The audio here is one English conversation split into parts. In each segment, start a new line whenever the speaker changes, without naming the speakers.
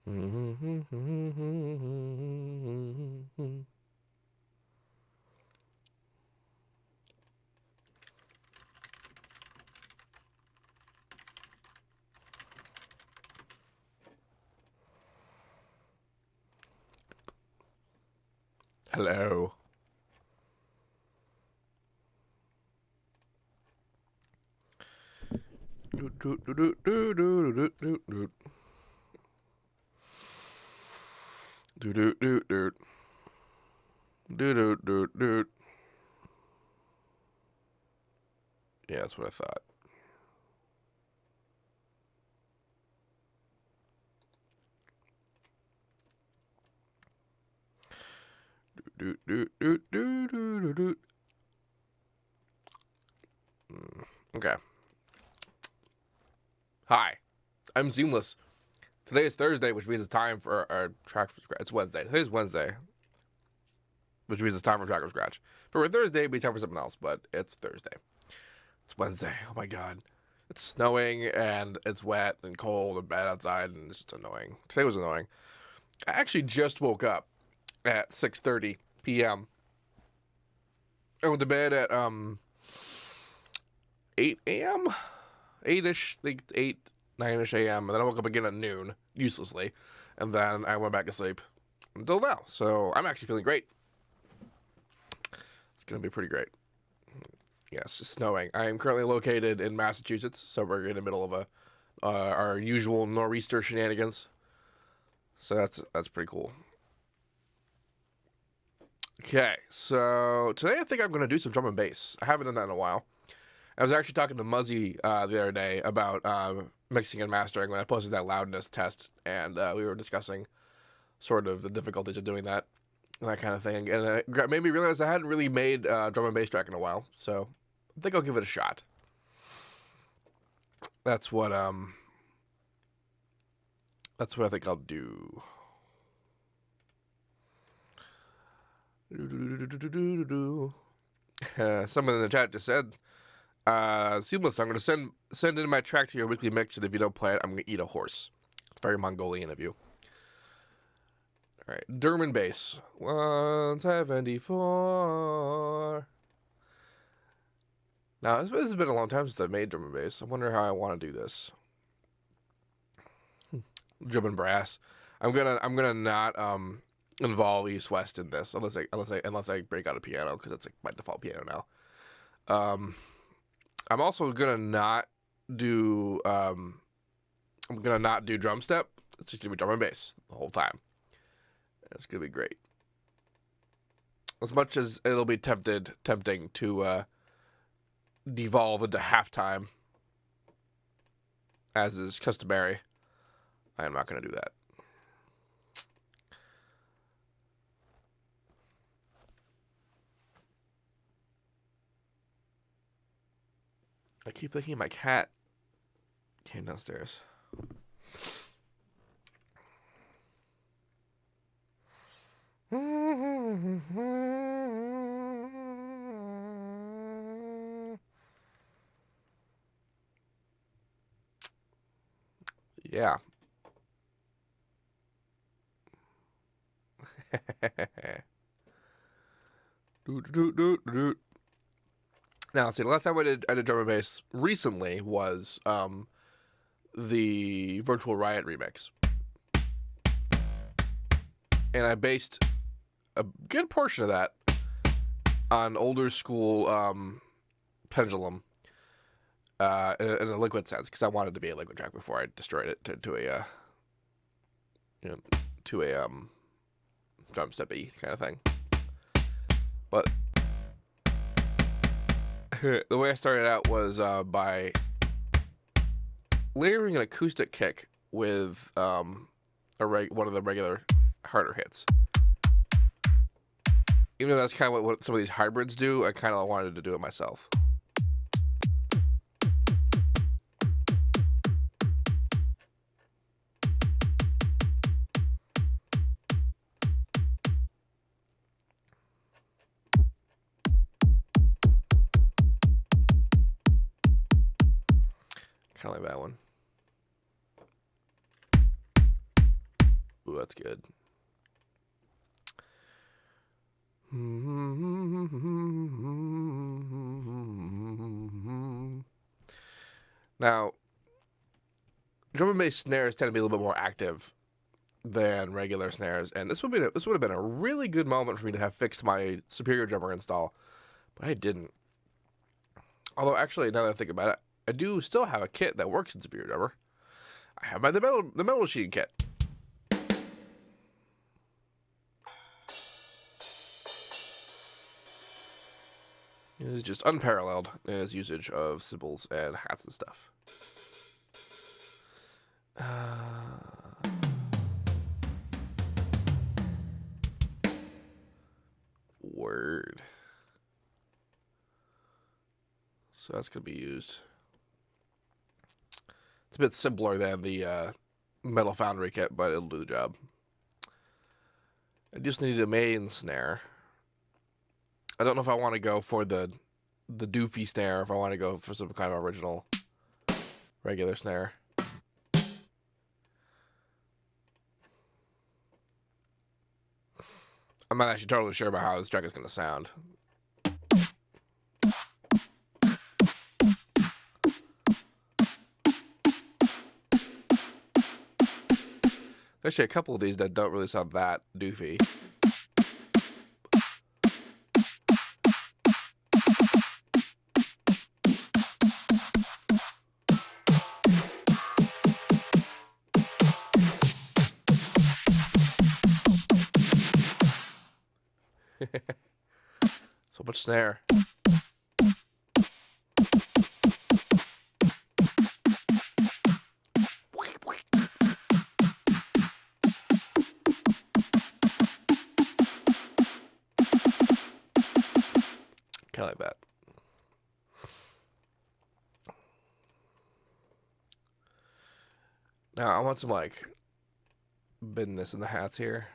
Hello. Yeah, that's what I thought. Okay. Hi, I'm Seamless. Today is Thursday, which means it's time for our track from scratch. It's Wednesday. Today's Wednesday, which means it's time for track from scratch. For Thursday, it'd be time for something else, but it's Thursday. It's Wednesday. Oh my god. It's snowing and it's wet and cold and bad outside and it's just annoying. Today was annoying. I actually just woke up at 6:30 p.m. I went to bed at 8 a.m. 8ish, like 8, 9ish a.m. And then I woke up again at noon, uselessly. And then I went back to sleep until now. So I'm actually feeling great. It's going to be pretty great. Yes, it's snowing. I am currently located in Massachusetts, so we're in the middle of our usual nor'easter shenanigans. So that's pretty cool. Okay, so today I think I'm going to do some drum and bass. I haven't done that in a while. I was actually talking to Muzzy the other day about mixing and mastering when I posted that loudness test, and we were discussing sort of the difficulties of doing that and that kind of thing. And it made me realize I hadn't really made a drum and bass track in a while, so I think I'll give it a shot. That's what I think I'll do. Someone in the chat just said, Seamless, I'm going to send in my track to your weekly mix, and if you don't play it, I'm going to eat a horse. It's very Mongolian of you. All right, German bass, 174. Now, this has been a long time since I've made drum and bass. I wonder how I want to do this. Drum and brass. I'm gonna not involve East West in this unless I break out a piano, because that's like my default piano now. I'm also gonna not do drum step. It's just gonna be drum and bass the whole time. It's gonna be great. As much as it'll be tempting to devolve into halftime, as is customary, I am not gonna do that. I keep thinking my cat came downstairs. Yeah. Now, see, the last time I did drum and bass recently was the Virtual Riot remix. And I based a good portion of that on older school Pendulum in a liquid sense, because I wanted it to be a liquid track before I destroyed it to a drum steppy kind of thing. But the way I started out was by layering an acoustic kick with one of the regular harder hits. Even though that's kind of what some of these hybrids do, I kind of wanted to do it myself. Kind of like that one. Ooh, that's good. Now, drum and bass snares tend to be a little bit more active than regular snares, and this would have been a really good moment for me to have fixed my Superior drummer install, but I didn't. Although, actually, now that I think about it, I do still have a kit that works in Superior drummer. I have the metal machine kit. It is just unparalleled in its usage of cymbals and hats and stuff. Word. So that's going to be used. It's a bit simpler than the Metal Foundry kit, but it'll do the job. I just need a main snare. I don't know if I want to go for the doofy snare, or if I want to go for some kind of original regular snare. I'm not actually totally sure about how this track is going to sound. There's actually a couple of these that don't really sound that doofy. So much snare. Kind of like that. Now I want some like business in the hats here.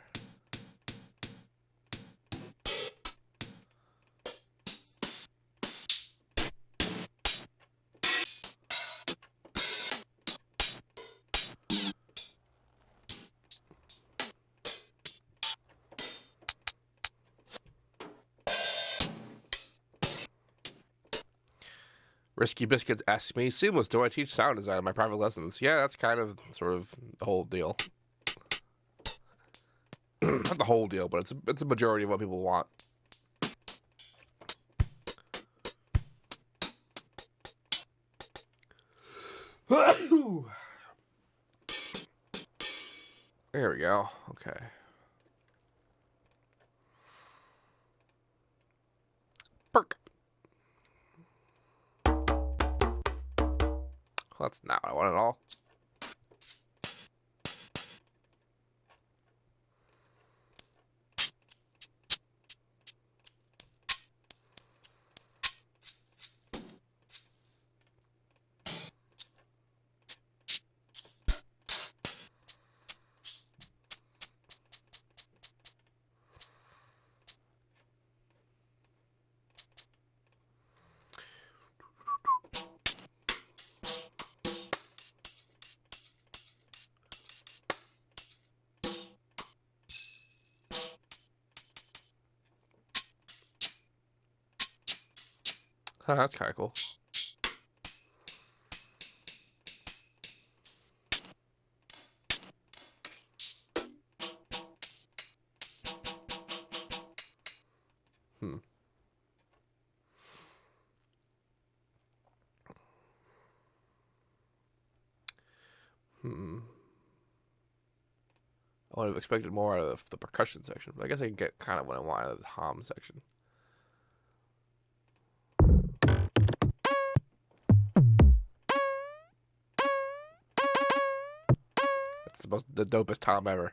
Risky Biscuits asks me, Seamless, do I teach sound design in my private lessons? Yeah, that's kind of sort of the whole deal. Not the whole deal, but it's a majority of what people want. There we go. Okay. Perk. Well, that's not what I want at all. Huh, that's kind of cool. Hmm. I would have expected more out of the percussion section, but I guess I can get kind of what I want out of the hum section. That's the dopest tom ever.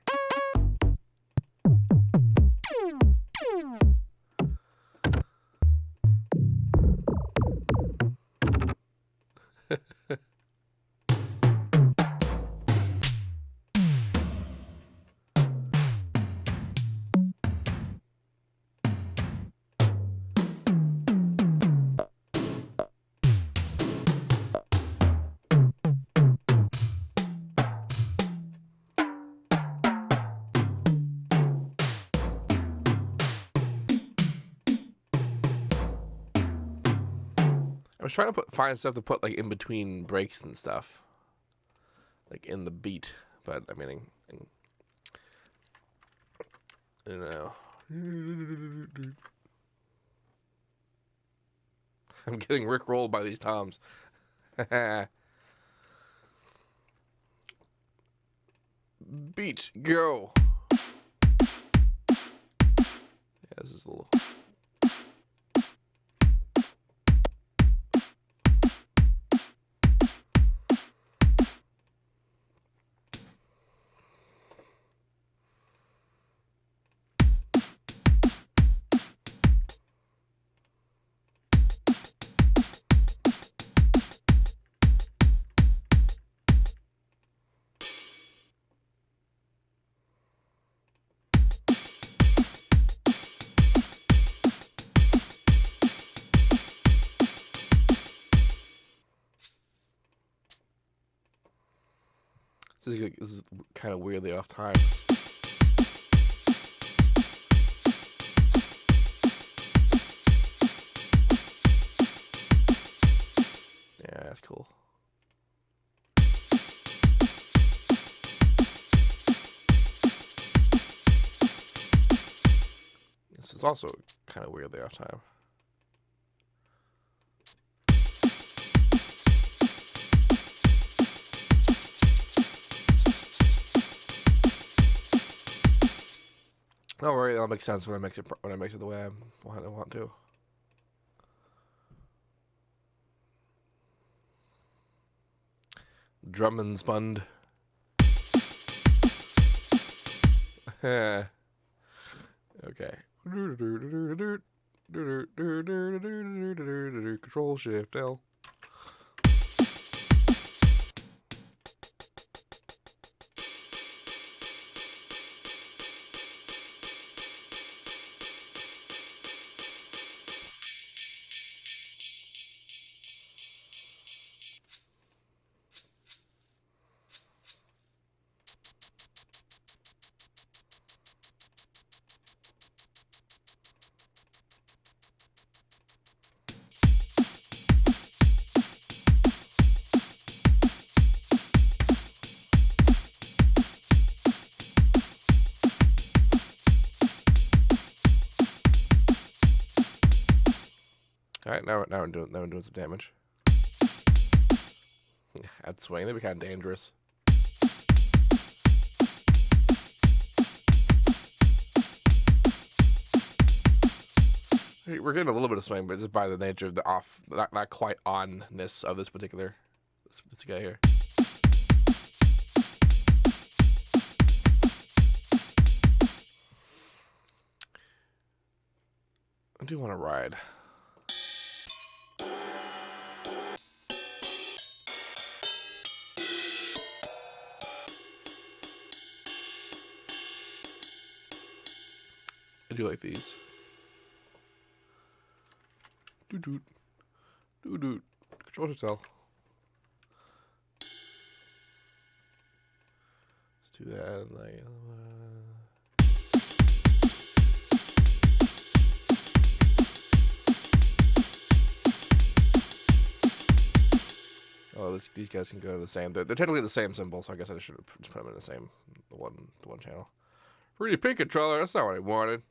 I was trying to find stuff to put like in between breaks and stuff, like in the beat. But I mean, I don't know. I'm getting rickrolled by these toms. Beat, go. Yeah, this is a little. This is kind of weirdly off time. Yeah, that's cool. This is also kind of weirdly off time. Don't worry, that'll make sense when I mix it the way I want to. Drum and spund. Okay. Control Shift L. All right, now we're doing some damage. Add swing, that'd be kind of dangerous. We're getting a little bit of swing, but just by the nature of the not quite onness of this particular this guy here. I do want to ride. I do like these. Doo-doot. Doo-doot. Control yourself. Let's do that. Like, oh, these guys can go to the same. They're technically the same symbol, so I guess I should just put them in the same the one channel. Pretty pink controller. That's not what I wanted.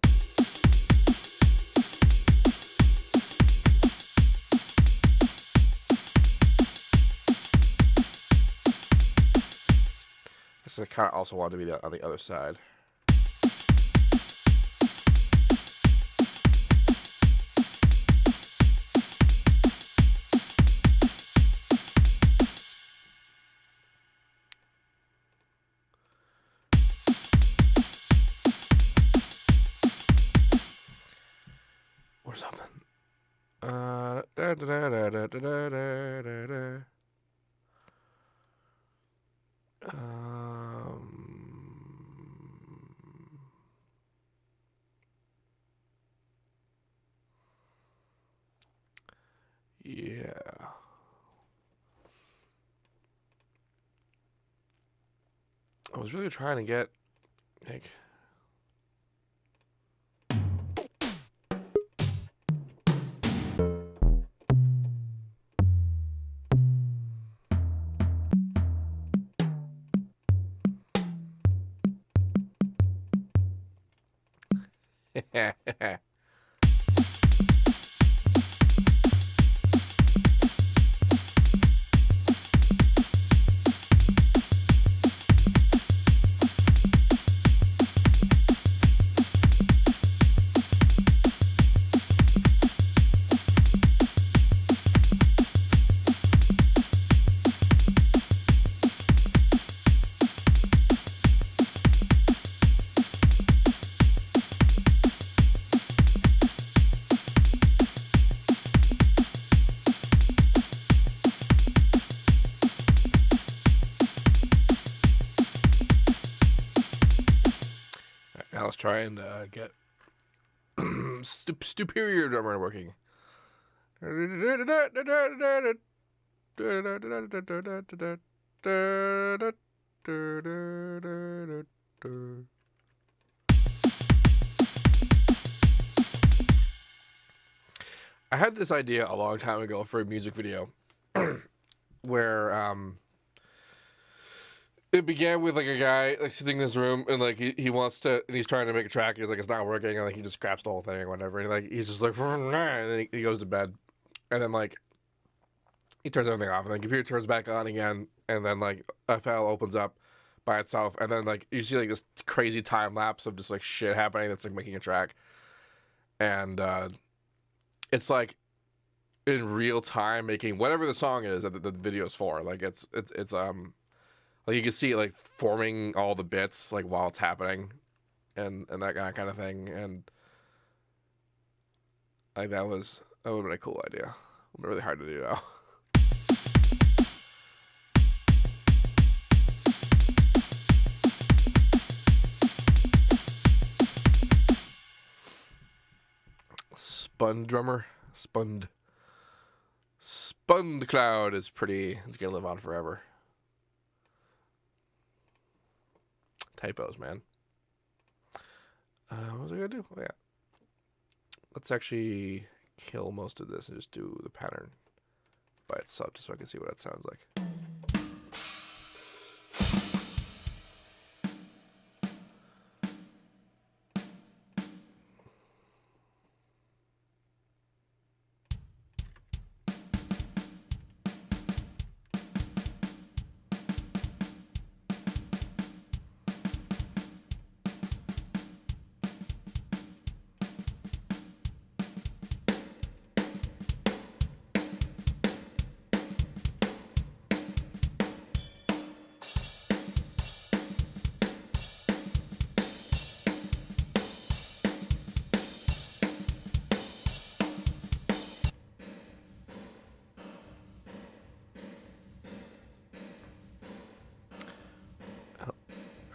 I kind of also want to be on the other side. Or something. Da da da da da da da da da. Yeah. I was really trying to get like Now let's try and get superior drummer working. I had this idea a long time ago for a music video where it began with like a guy like sitting in his room and like he wants to, and he's trying to make a track and he's like it's not working, and like he just scraps the whole thing or whatever, and like he's just like and then he goes to bed, and then like he turns everything off, and then the computer turns back on again, and then like FL opens up by itself, and then like you see like this crazy time lapse of just like shit happening that's like making a track, and it's like in real time making whatever the song is that the video's for. Like it's like you can see it like forming all the bits like while it's happening, and that kind of thing, and like that would have been a cool idea. Really hard to do though. Spun Cloud is pretty. It's gonna live on forever. Typos, man. What was I gonna do? Oh, yeah. Let's actually kill most of this and just do the pattern by itself, just so I can see what that sounds like.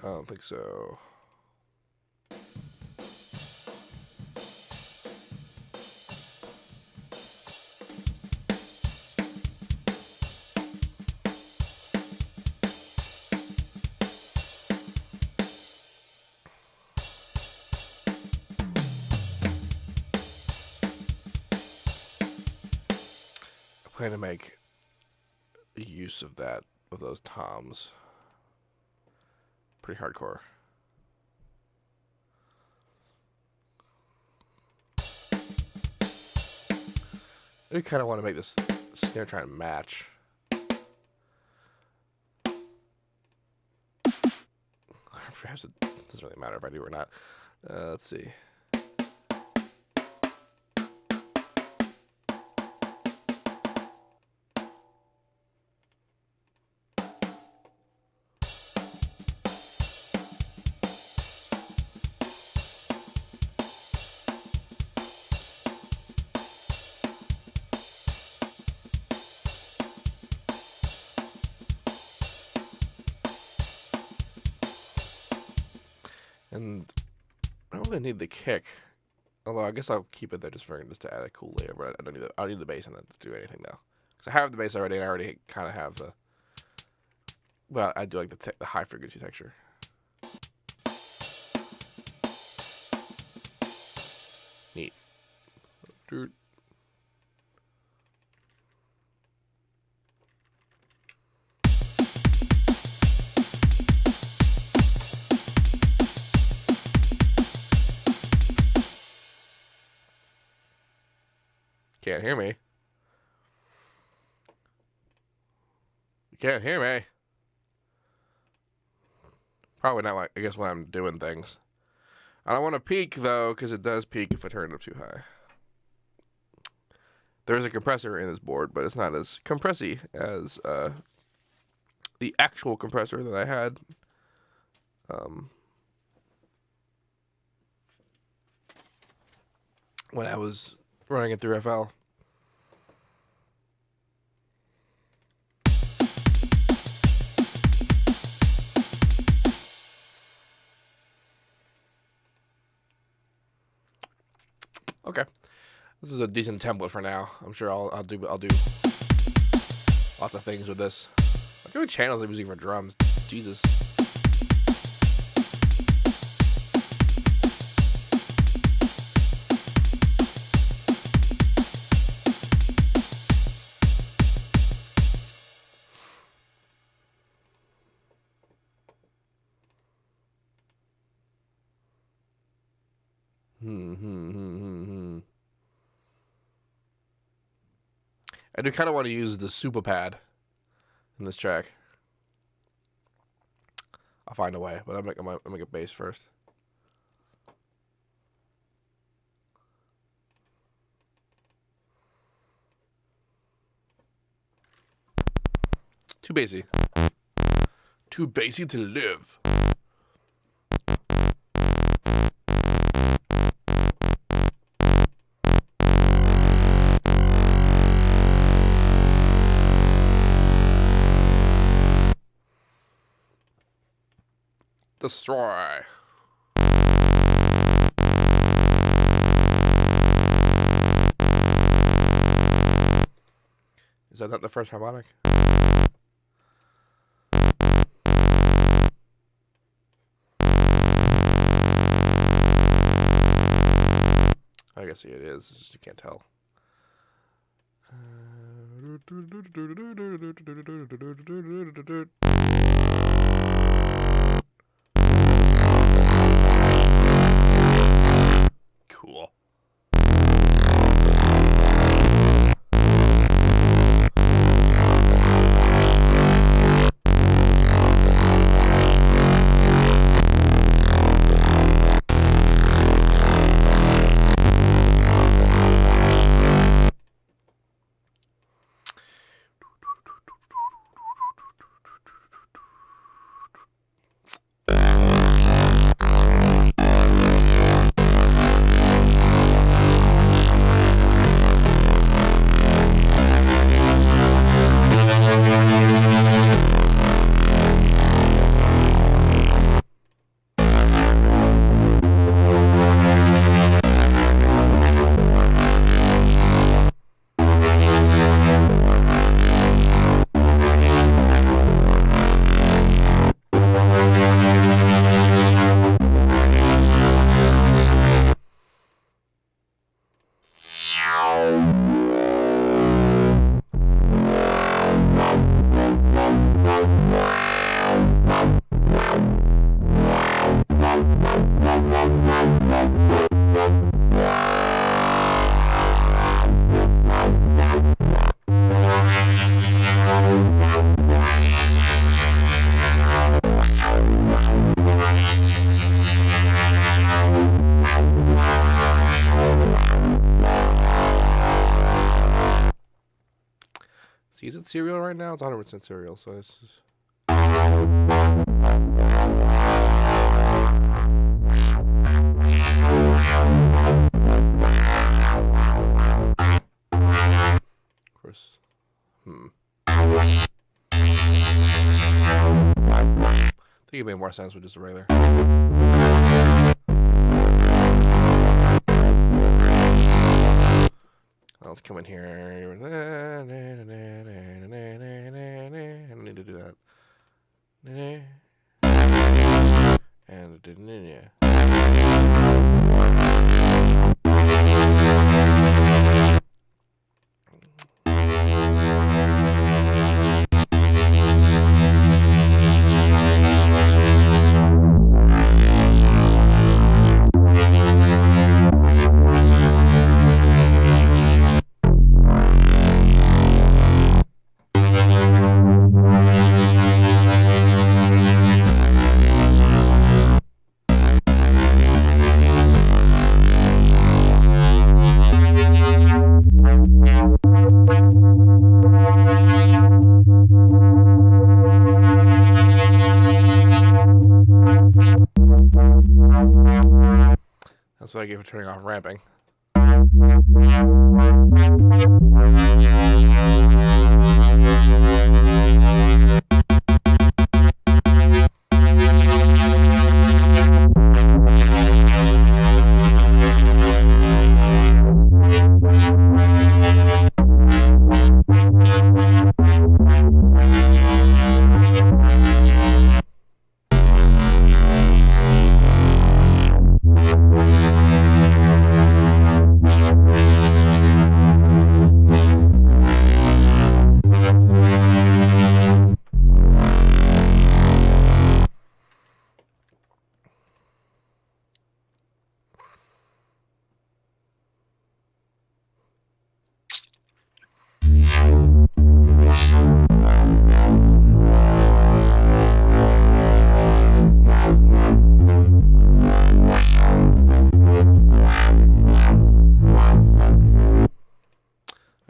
I don't think so. I plan to make use of those toms. Pretty hardcore. I kind of want to make this snare try and match. Perhaps it doesn't really matter if I do or not. Let's see. And I don't really need the kick, although I guess I'll keep it there just to add a cool layer. But I don't need the bass in it to do anything though, because I have the bass already. I already kind of have the. Well, I do like the high frequency texture. Neat. Dude. Can't hear me. You can't hear me. Probably not, like, I guess when I'm doing things. I don't want to peak, though, because it does peak if I turn it up too high. There is a compressor in this board, but it's not as compressy as the actual compressor that I had. When I was running it through FL. Okay, this is a decent template for now. I'm sure I'll do lots of things with this. Look how many channels I'm using for drums. Jesus. I do kind of want to use the super pad in this track. I'll find a way, but I'll make a bass first. Too bassy. Too bassy to live. Destroy. Is that not the first harmonic? I guess it is. It's just you can't tell. Cool. See, is it serial right now? It's 100% serial, so this is... Of course. I think it made more sense with just a regular. Let's come in here. I don't need to do that. And it didn't, yeah. for turning off ramping.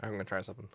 I'm gonna try something.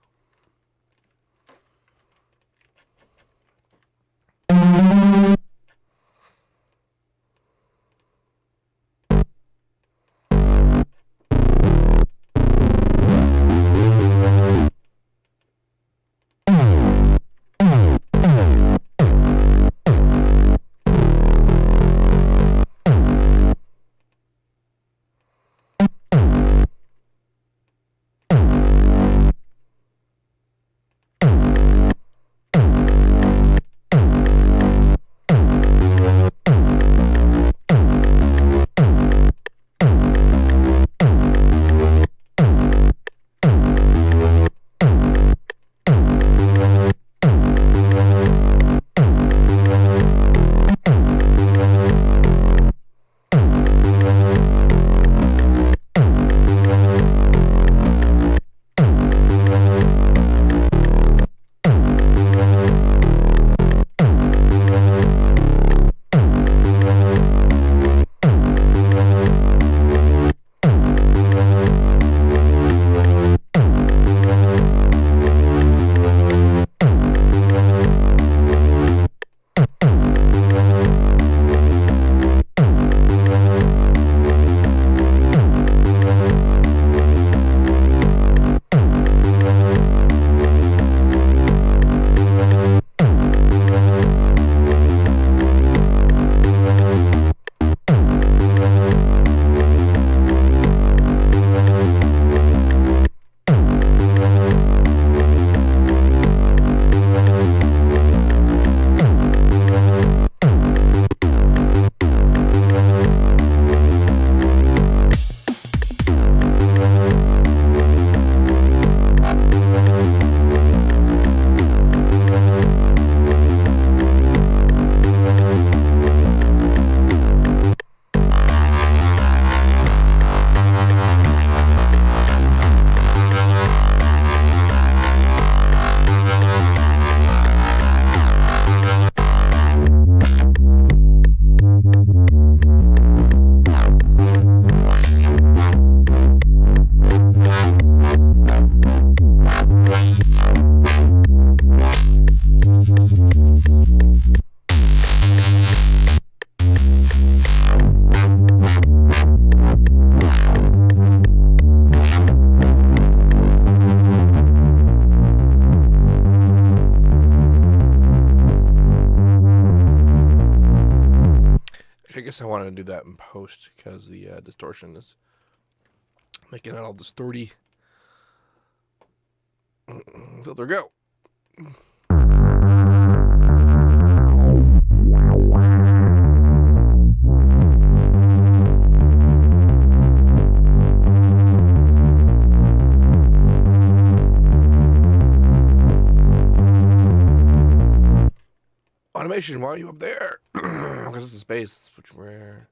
I guess I wanted to do that in post because the distortion is making it all distorty. Filter go. Automation, why are you up there? Because it's a space, which we're...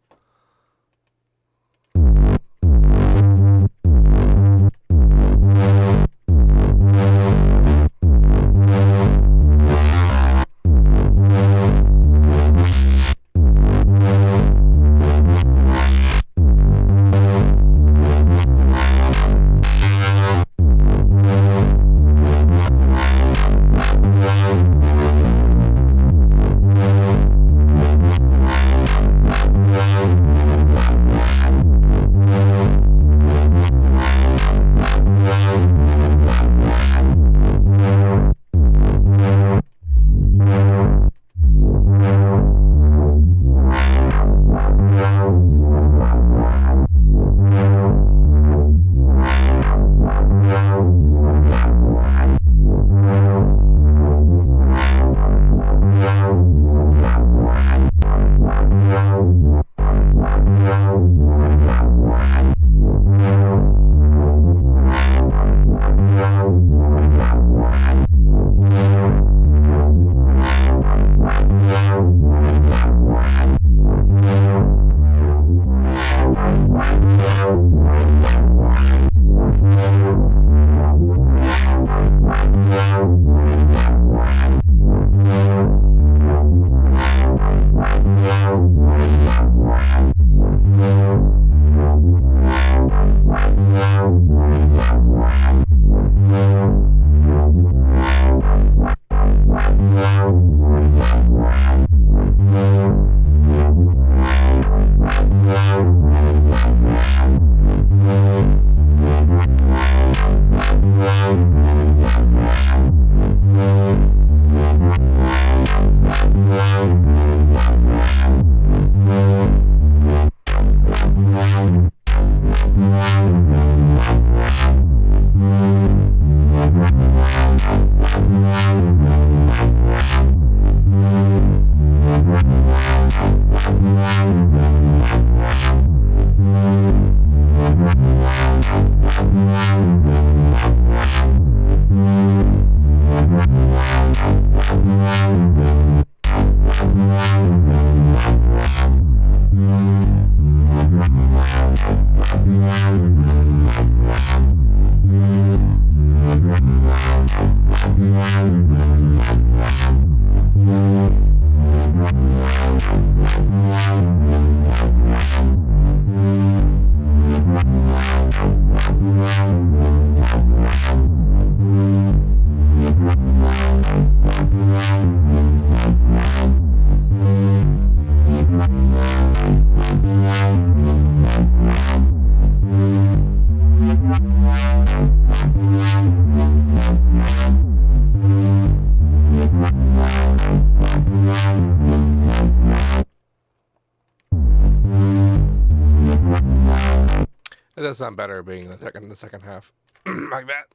does sound better being in the second half. Like that.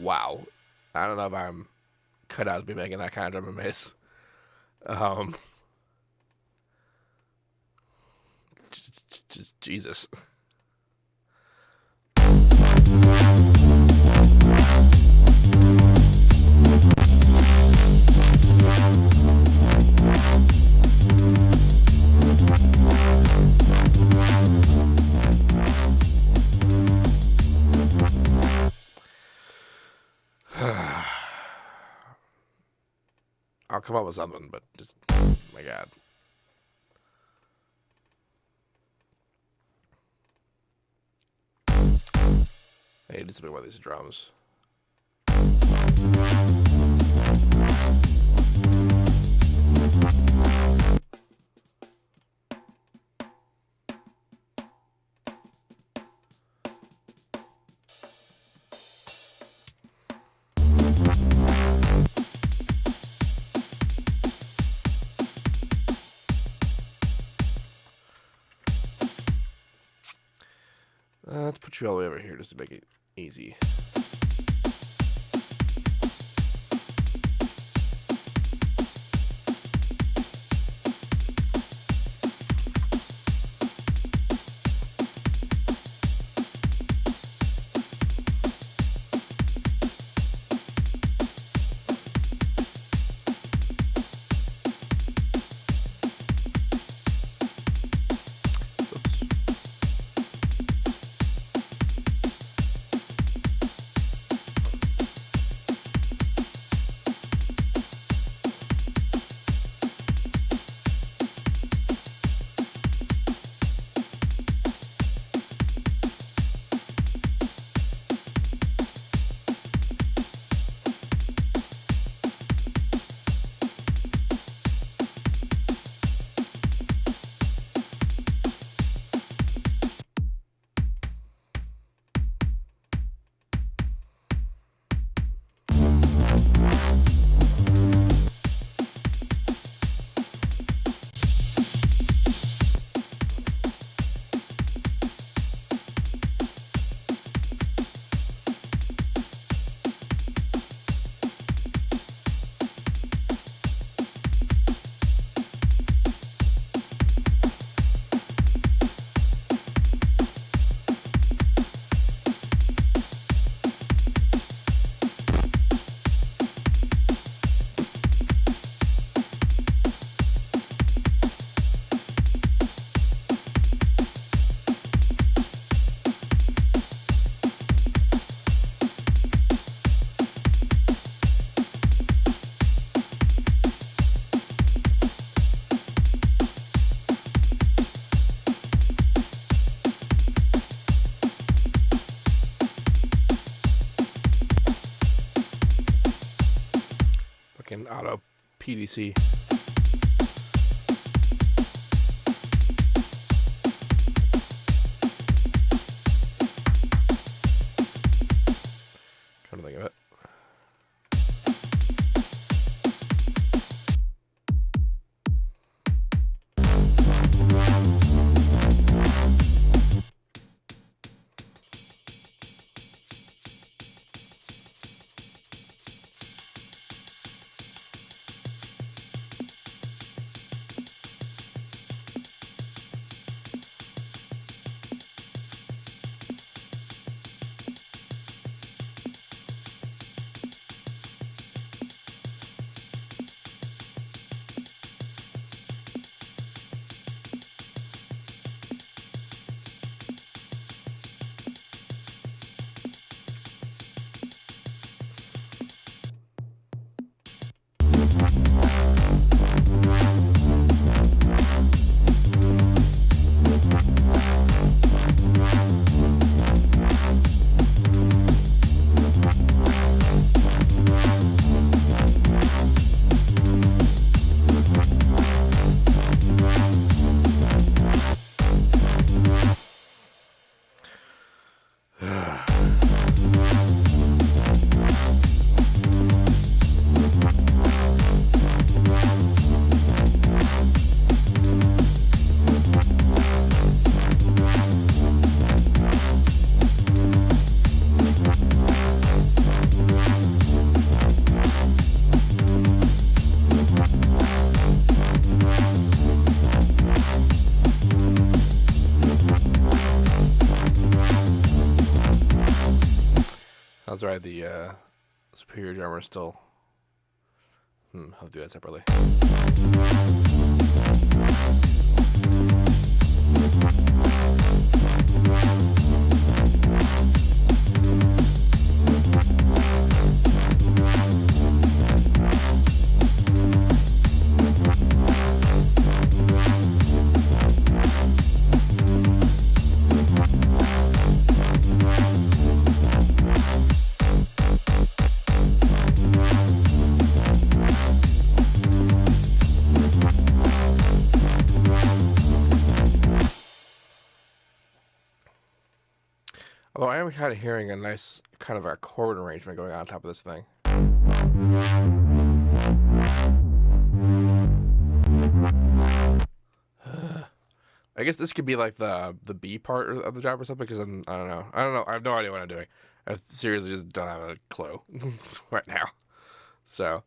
Wow. I don't know if I'm cut out to be making that kind of drum and bass. Just Jesus. I'll come up with something, but just, my God. I need to do something about these drums. Let's put you all the way over here just to make it easy. Auto PDC. Come to think of it. That's right. The superior drummer is still. I'll do that separately. Although I am kind of hearing a nice kind of a chord arrangement going on top of this thing. I guess this could be like the B part of the job or something, because I don't know. I have no idea what I'm doing. I seriously just don't have a clue right now. So.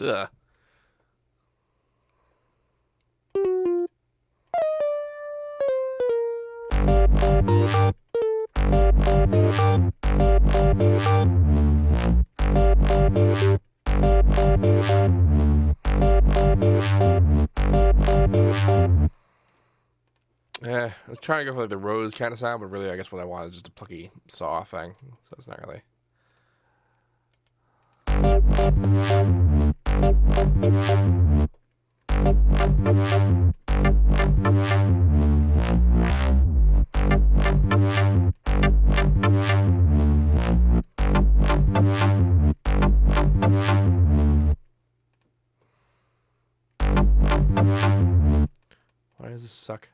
Ugh. I was trying to go for like the rose kind of sound, but really I guess what I want is just a plucky saw thing. So it's not really. Why does this suck?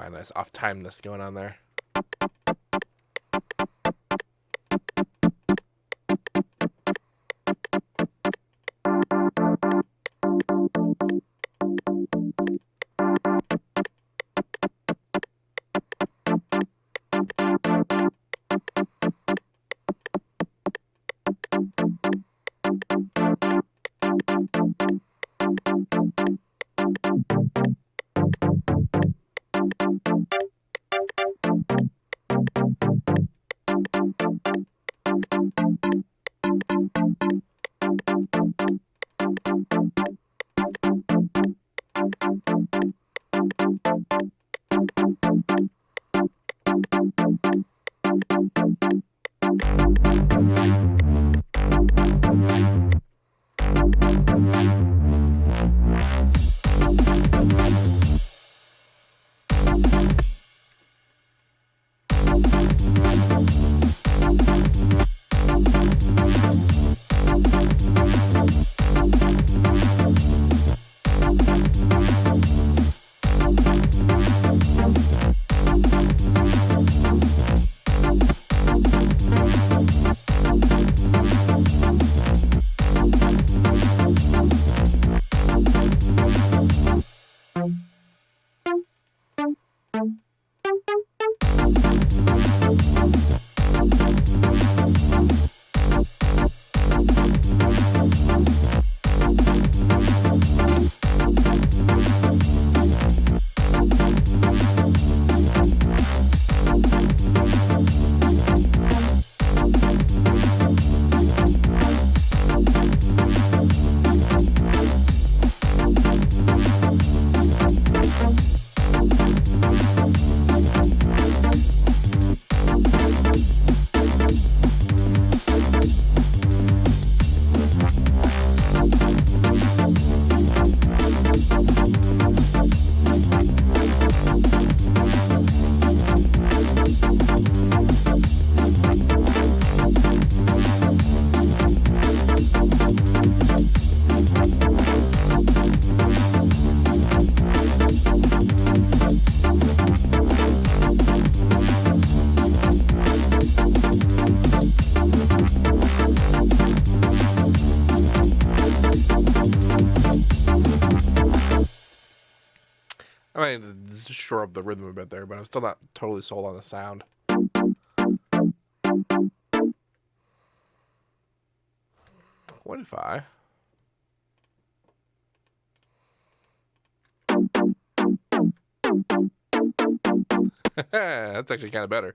my nice off-timeness going on there. I mean, just shore up the rhythm a bit there, but I'm still not totally sold on the sound. What if I... That's actually kind of better.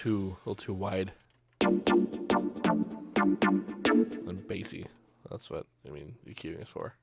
little too wide and bassy. That's what I mean EQing is for.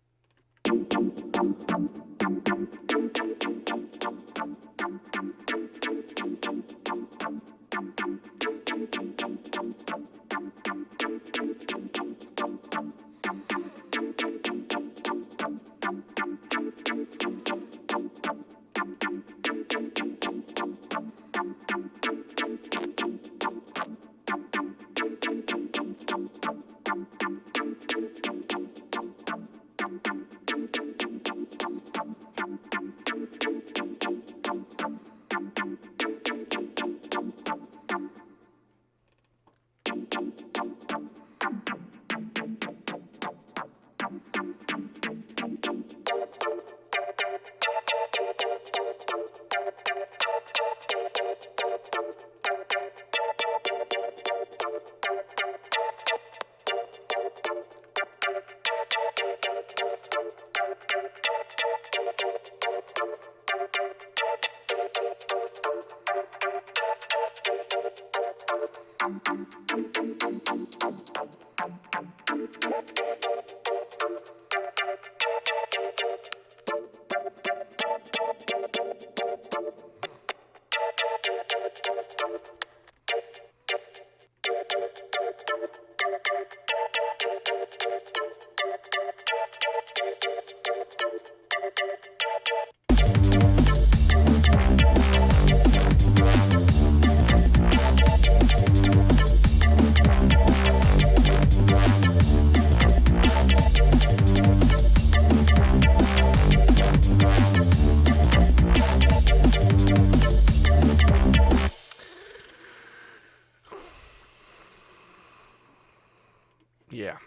Yeah.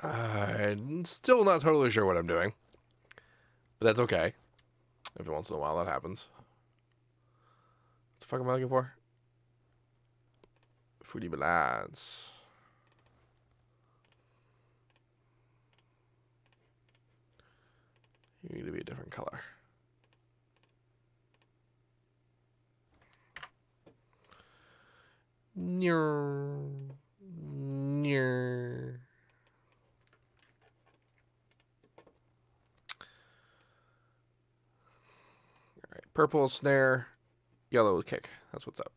I'm still not totally sure what I'm doing, but that's okay. Every once in a while that happens. What the fuck am I looking for? Fruity balance. You need to be a different color. Near. All right, purple snare, yellow kick. That's what's up.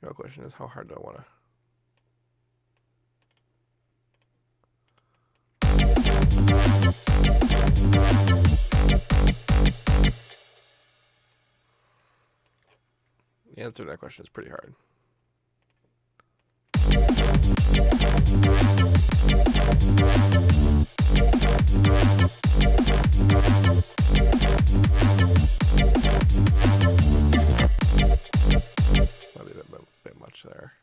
The real question is, how hard do I want to? The answer to that question is pretty hard. Might be a bit much there.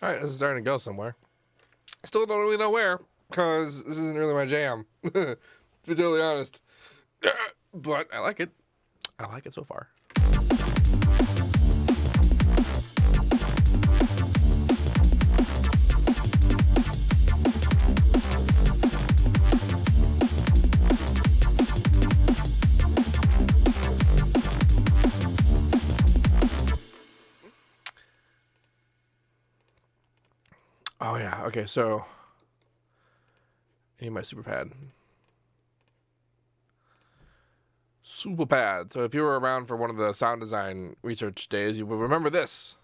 All right, this is starting to go somewhere. Still don't really know where, because this isn't really my jam, to be totally honest. But I like it. I like it so far. Oh yeah, okay, so I need my super pad. Super pad. So if you were around for one of the sound design research days, you will remember this.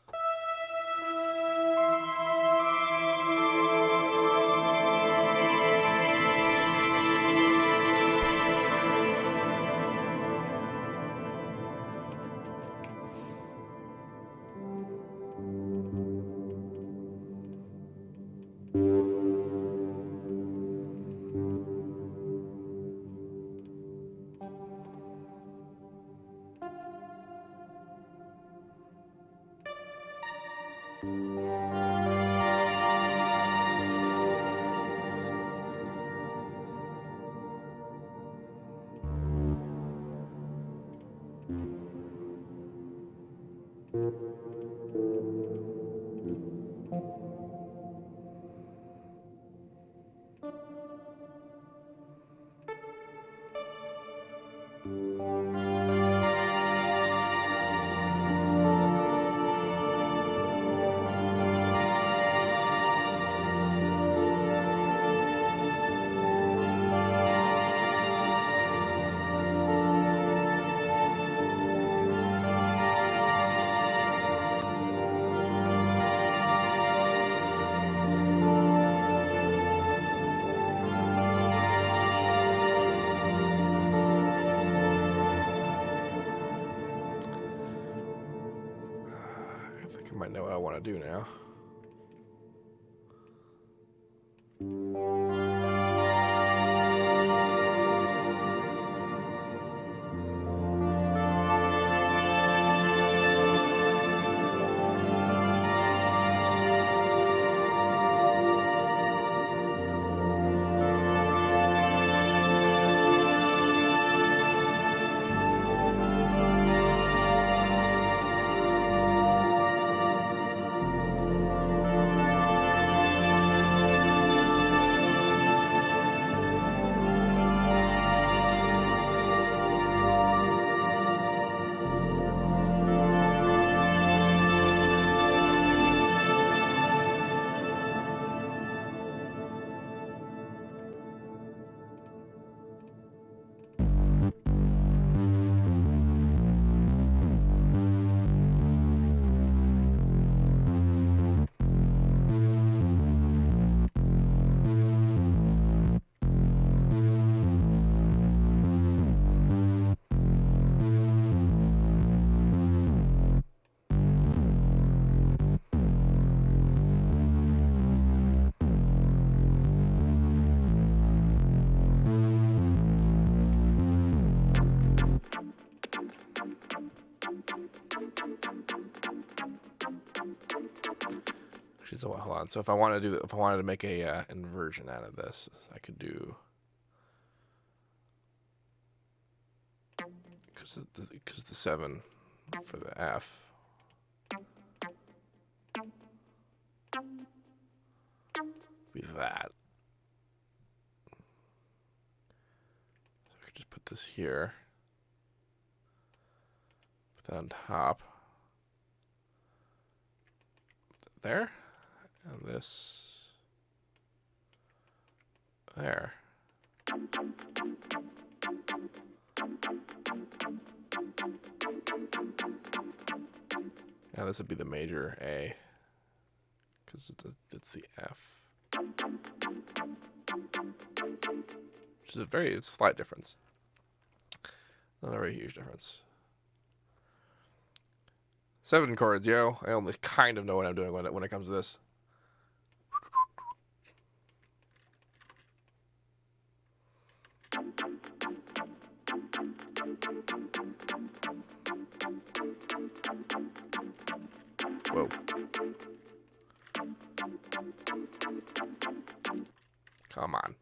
I think I might know what I want to do now. So hold on. So if I wanted to make a inversion out of this, I could do because the 7 for the F. Be that. So I could just put this here. Put that on top. There. And this there. Now this would be the major A, because it's the F, which is a very slight difference. Not a very huge difference. 7 chords, yo. I only kind of know what I'm doing when it comes to this. Whoa. Come on.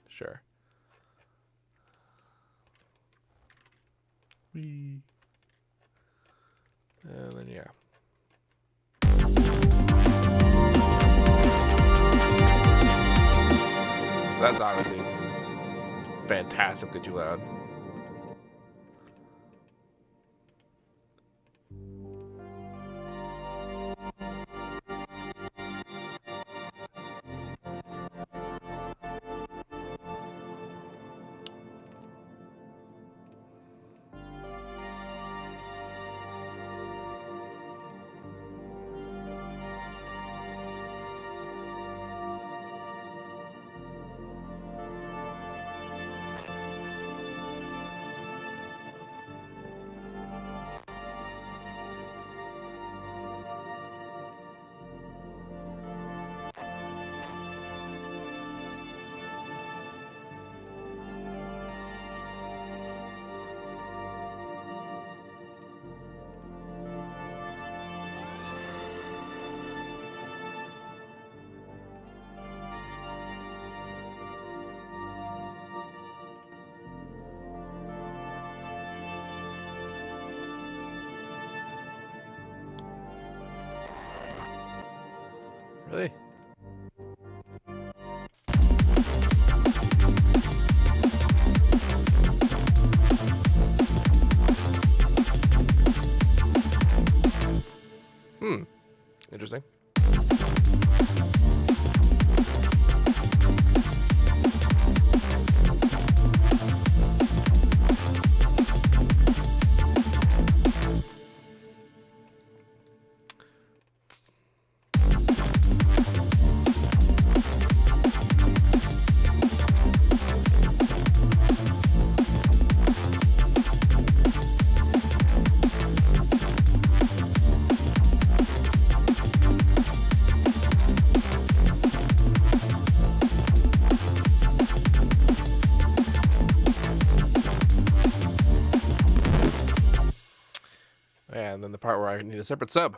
Sure. And then, yeah. So that's obviously fantastically too loud. Really? Interesting. And then the part where I need a separate sub.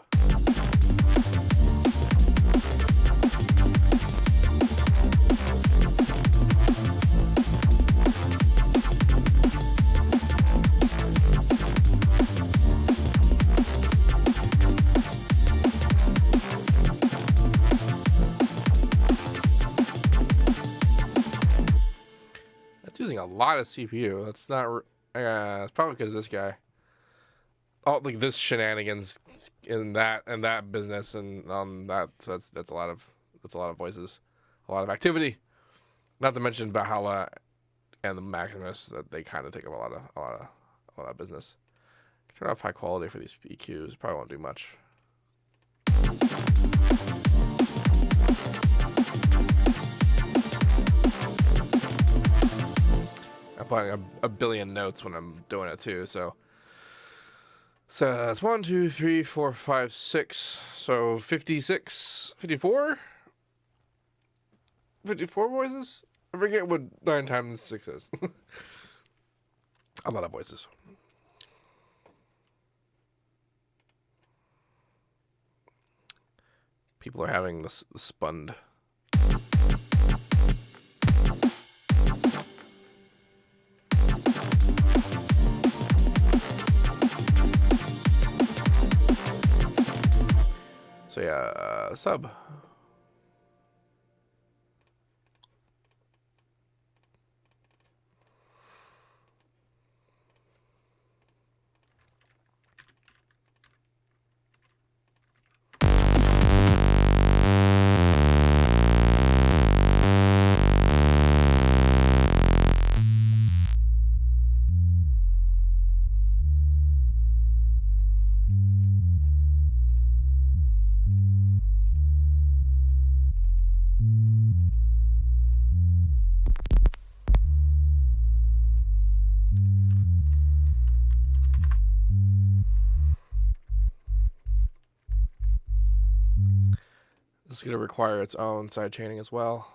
That's using a lot of CPU. That's not. It's probably because this guy. Oh, like this shenanigans in that business and that. So that's a lot of voices, a lot of activity. Not to mention Valhalla and the Maximus, that they kind of take up a lot of business. Turn off high quality for these EQs. Probably won't do much. I'm playing a billion notes when I'm doing it too, so that's 1, 2, 3, 4, 5, 6. So 56, 54? 54 voices? I forget what 9 times 6 is. A lot of voices. People are having the spund. So yeah, sub. This is going to require its own side chaining as well.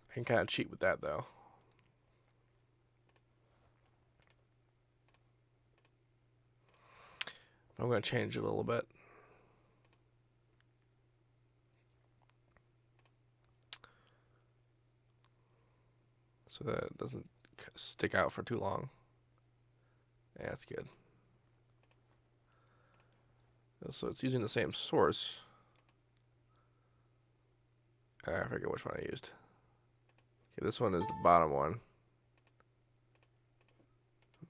I can kind of cheat with that though. I'm going to change it a little bit. So that it doesn't stick out for too long. Yeah, that's good. So it's using the same source. I forget which one I used. Okay, this one is the bottom one.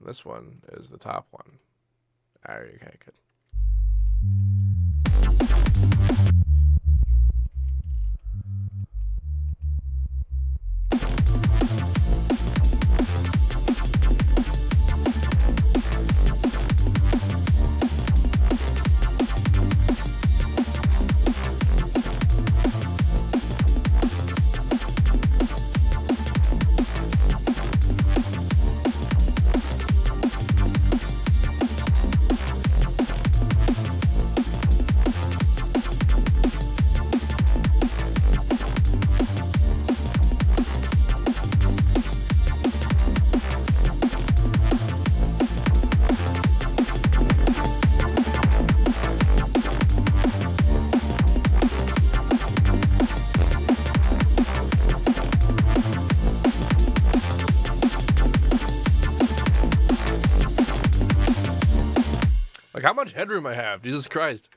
This one is the top one. Okay, good. Like, how much headroom I have? Jesus Christ.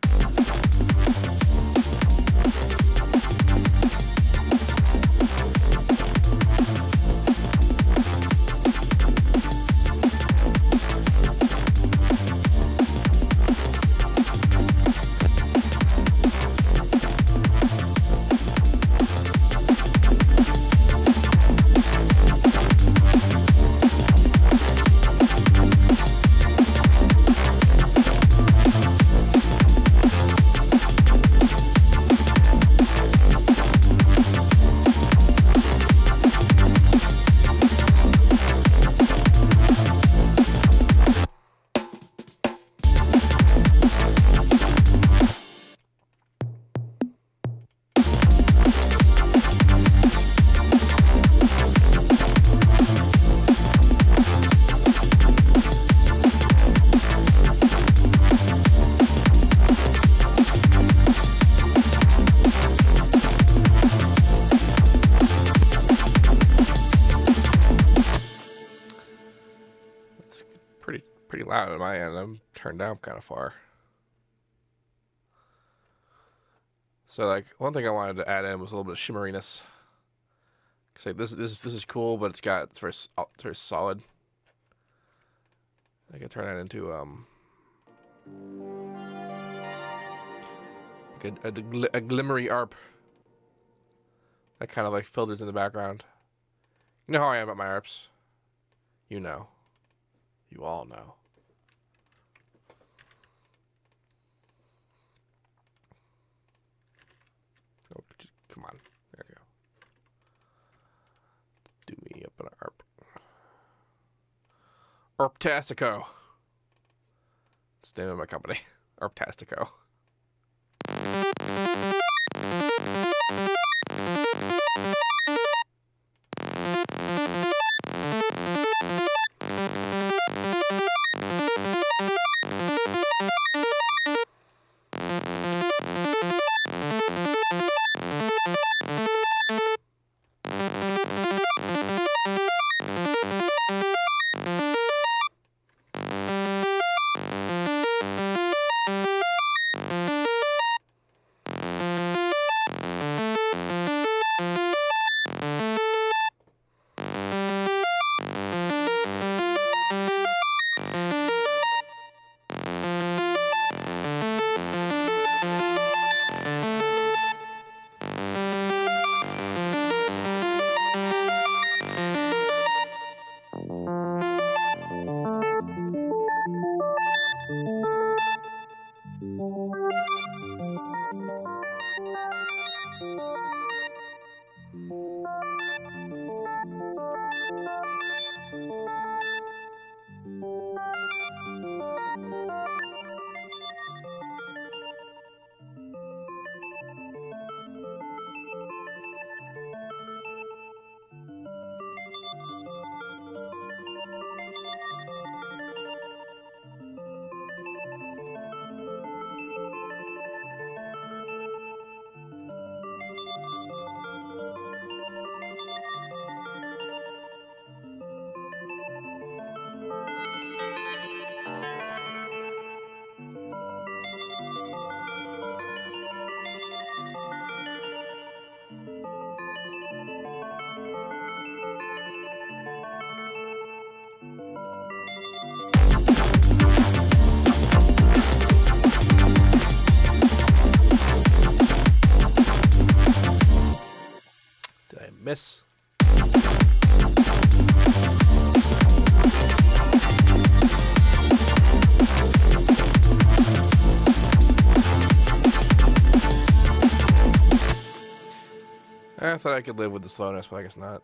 Pretty loud at my end. I'm turned down kind of far. So like one thing I wanted to add in was a little bit of shimmeriness. Cause like this is cool, but it's very solid. I can turn that into like a glimmery arp. That kind of like filters in the background. You know how I am about my arps. You know. You all know. Oh, come on. There you go. Do me up an arp. Arptastico. It's the name of my company. Arptastico. Miss. I thought I could live with the slowness, but I guess not.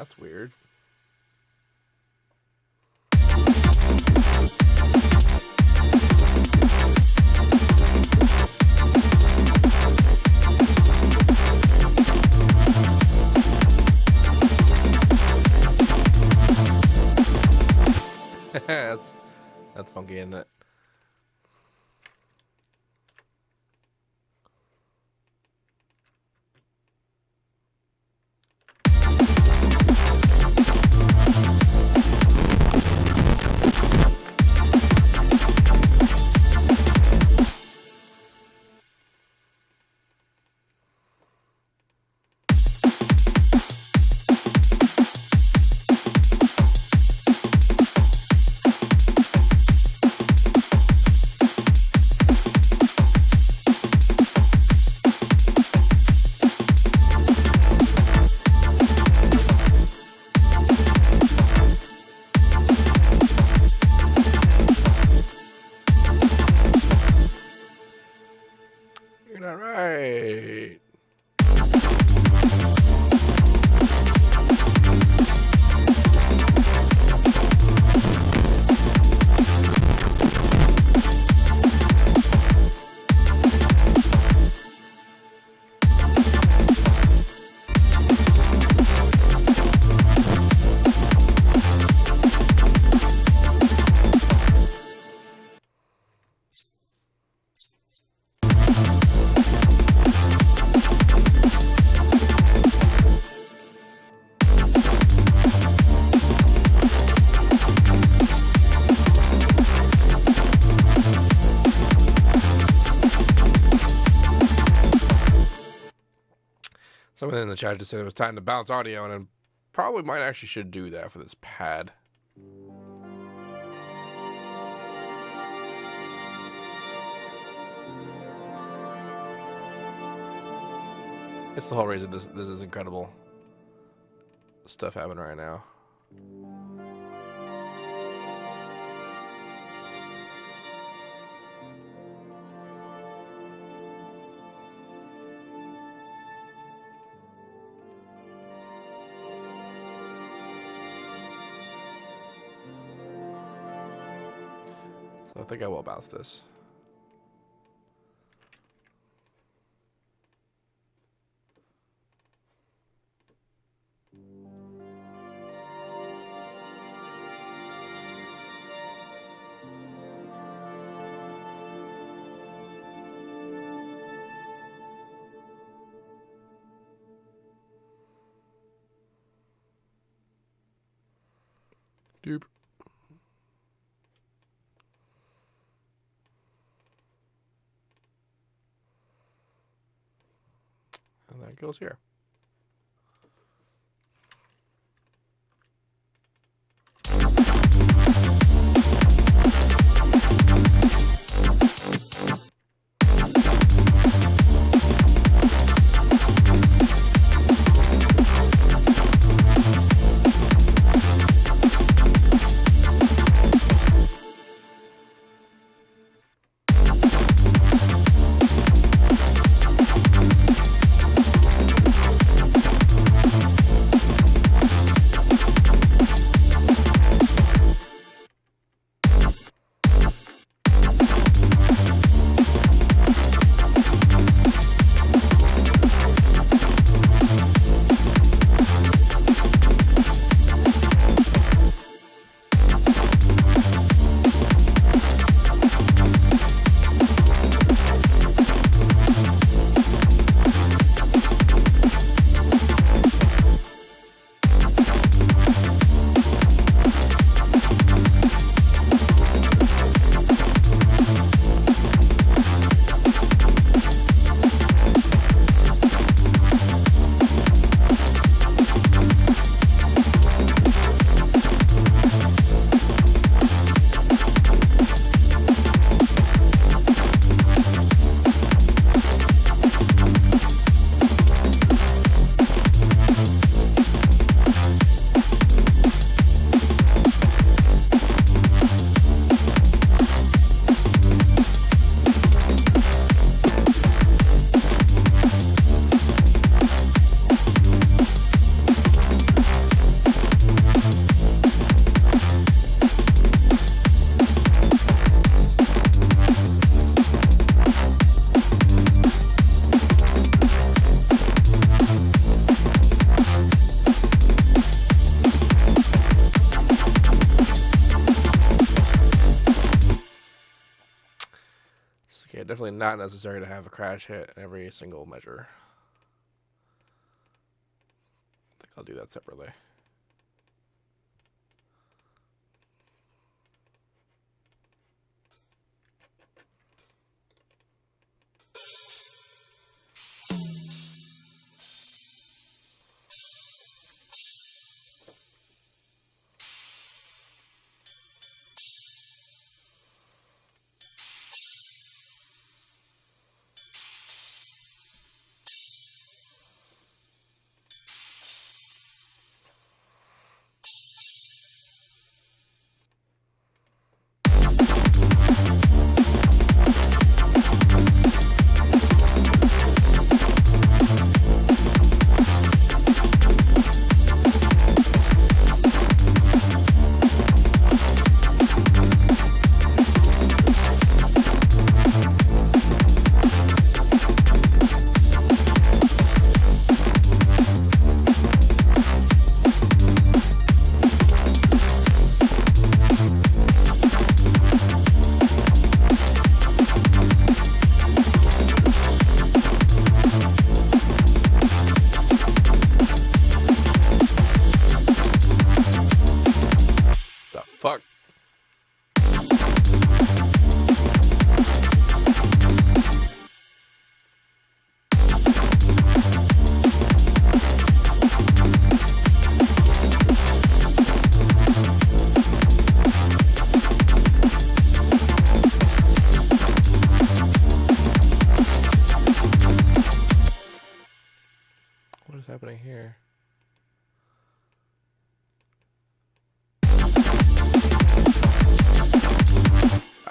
That's weird. That's funky, isn't it? Something in the chat just said it was time to bounce audio, and I probably might actually should do that for this pad. It's the whole reason this is incredible stuff happening right now. So I think I will bounce this. Doop. And that goes here. Okay, definitely not necessary to have a crash hit in every single measure. I think I'll do that separately. Fuck.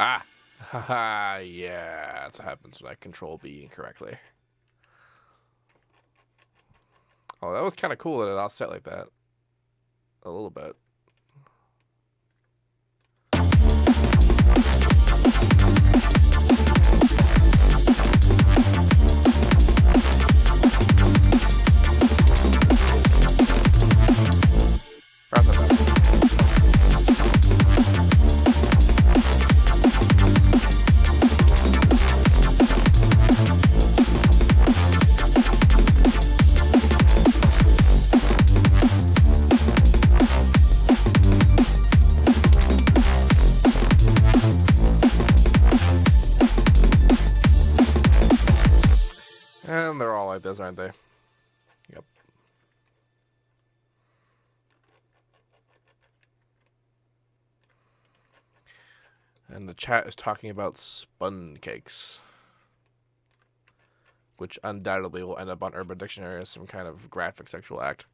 Ah. Haha, yeah, that's what happens when I control B incorrectly. Oh, that was kind of cool that it offset like that. A little bit. That's not bad. And they're all like this, aren't they? Yep. And the chat is talking about spun cakes, which undoubtedly will end up on Urban Dictionary as some kind of graphic sexual act.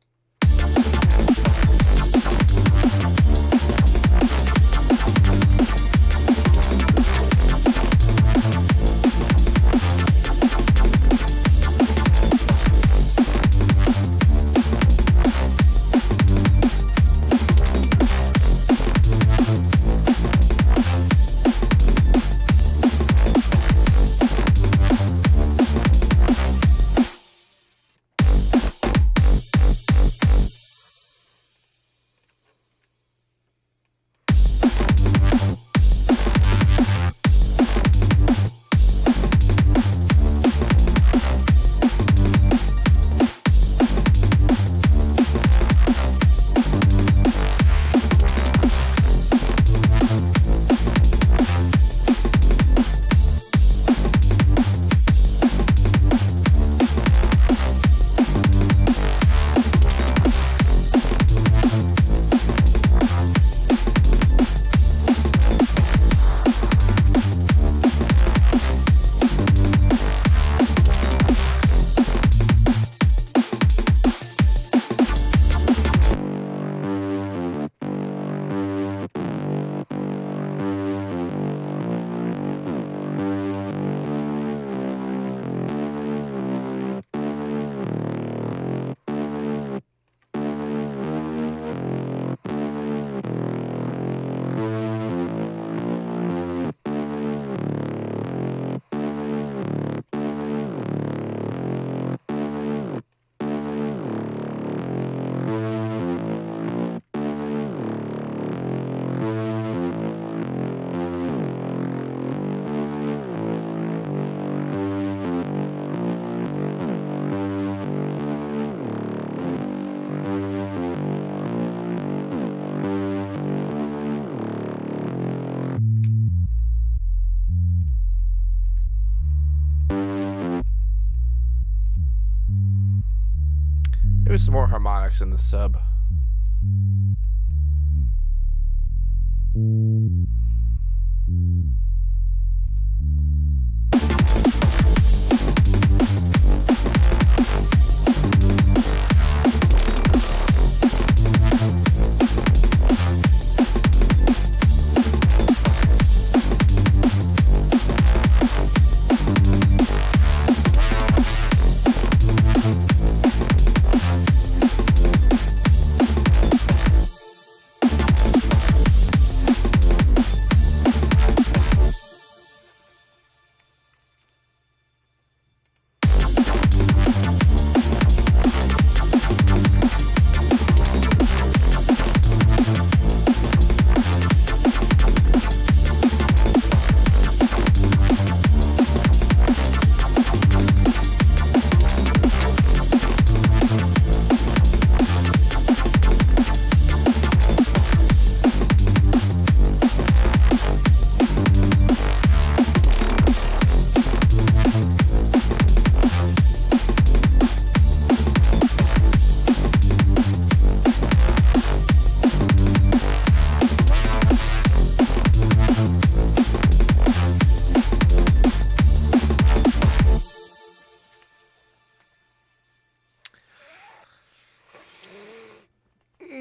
Maybe some more harmonics in the sub.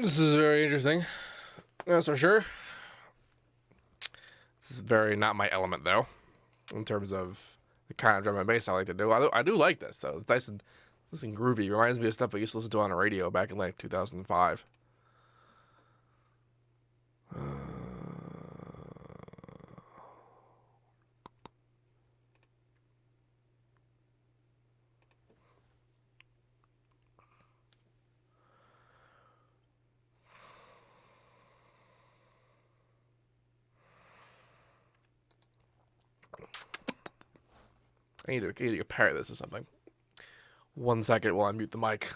This is very interesting. That's for sure. This is very not my element though, in terms of the kind of drum and bass I like to do. I do like this though. It's nice and groovy. It reminds me of stuff I used to listen to on the radio back in like 2005. I need to compare this to something. 1 second while I mute the mic.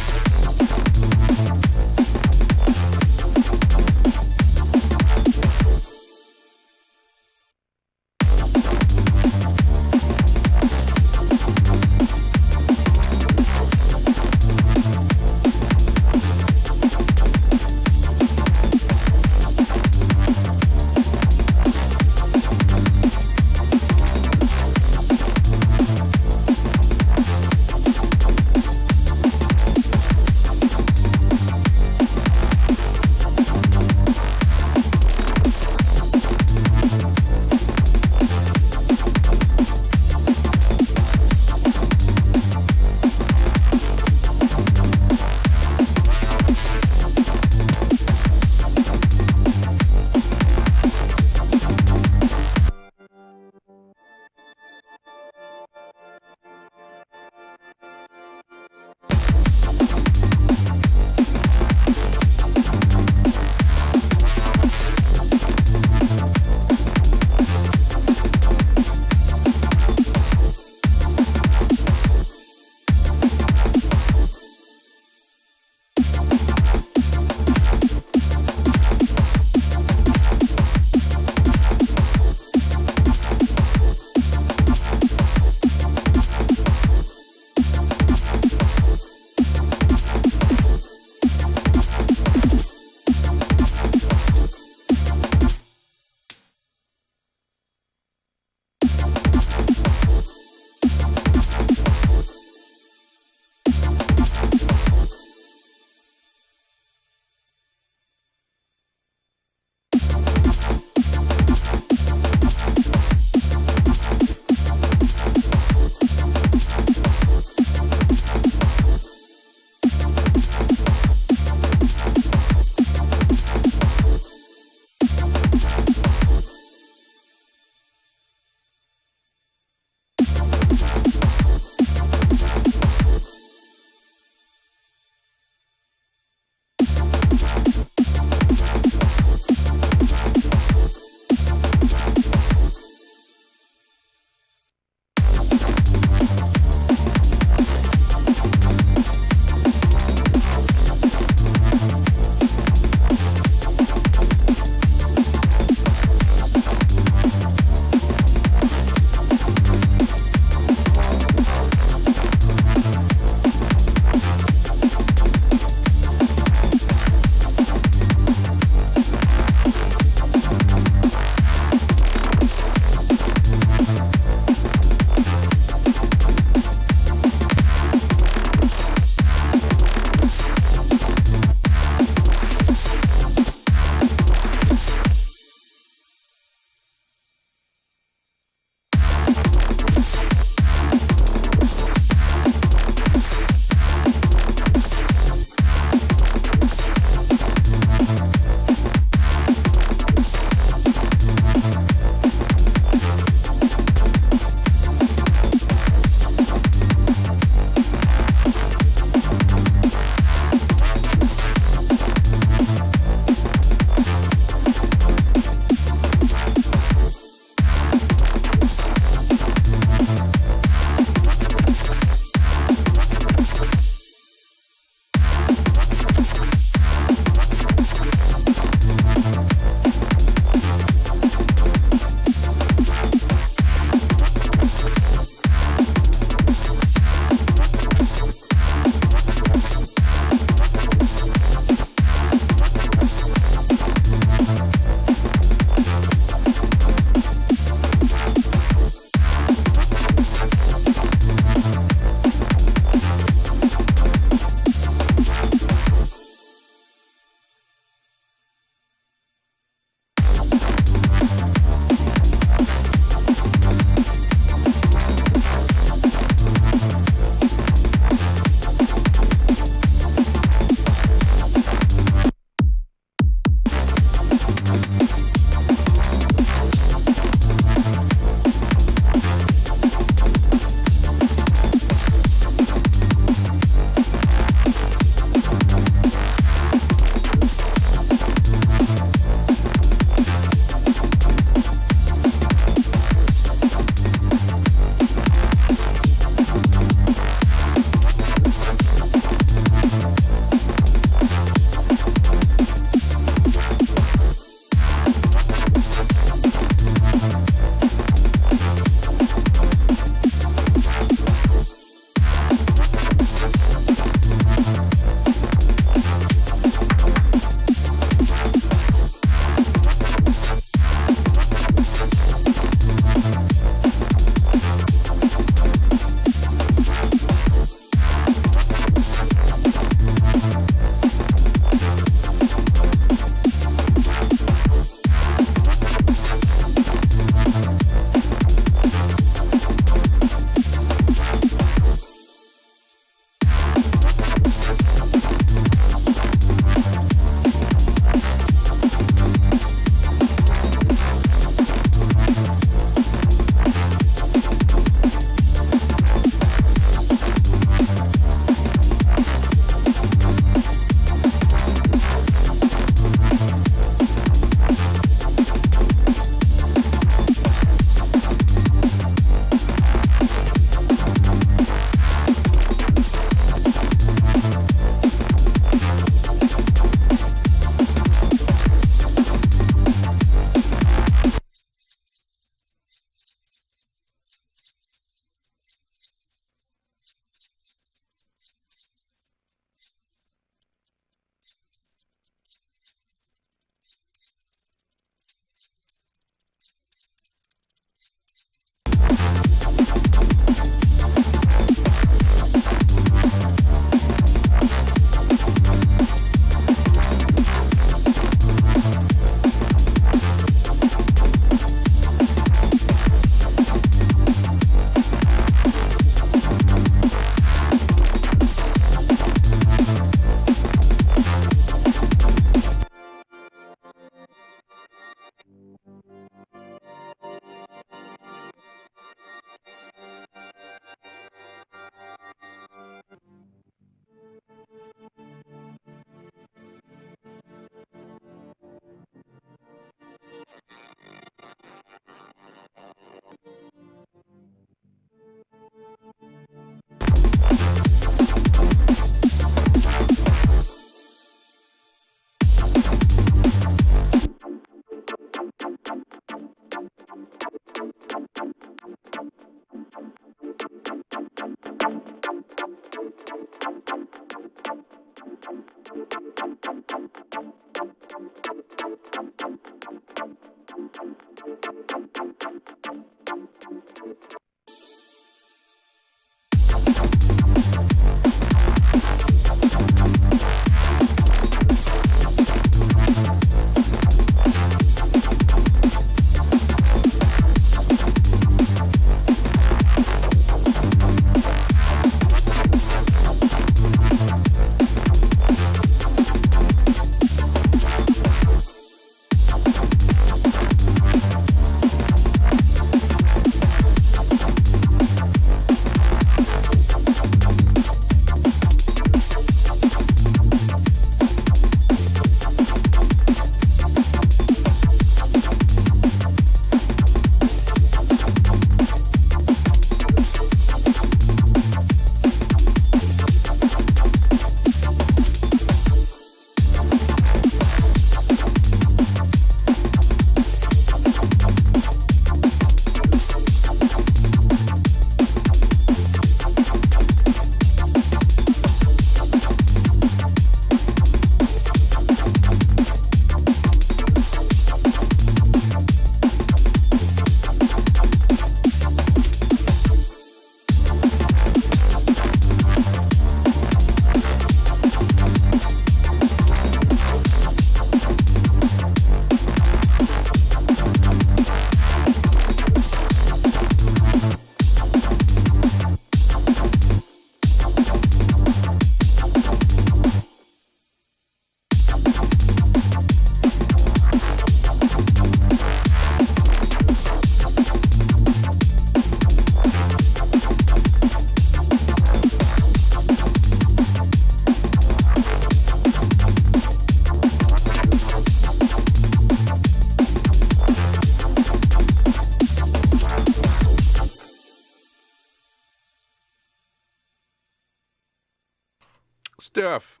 stuff.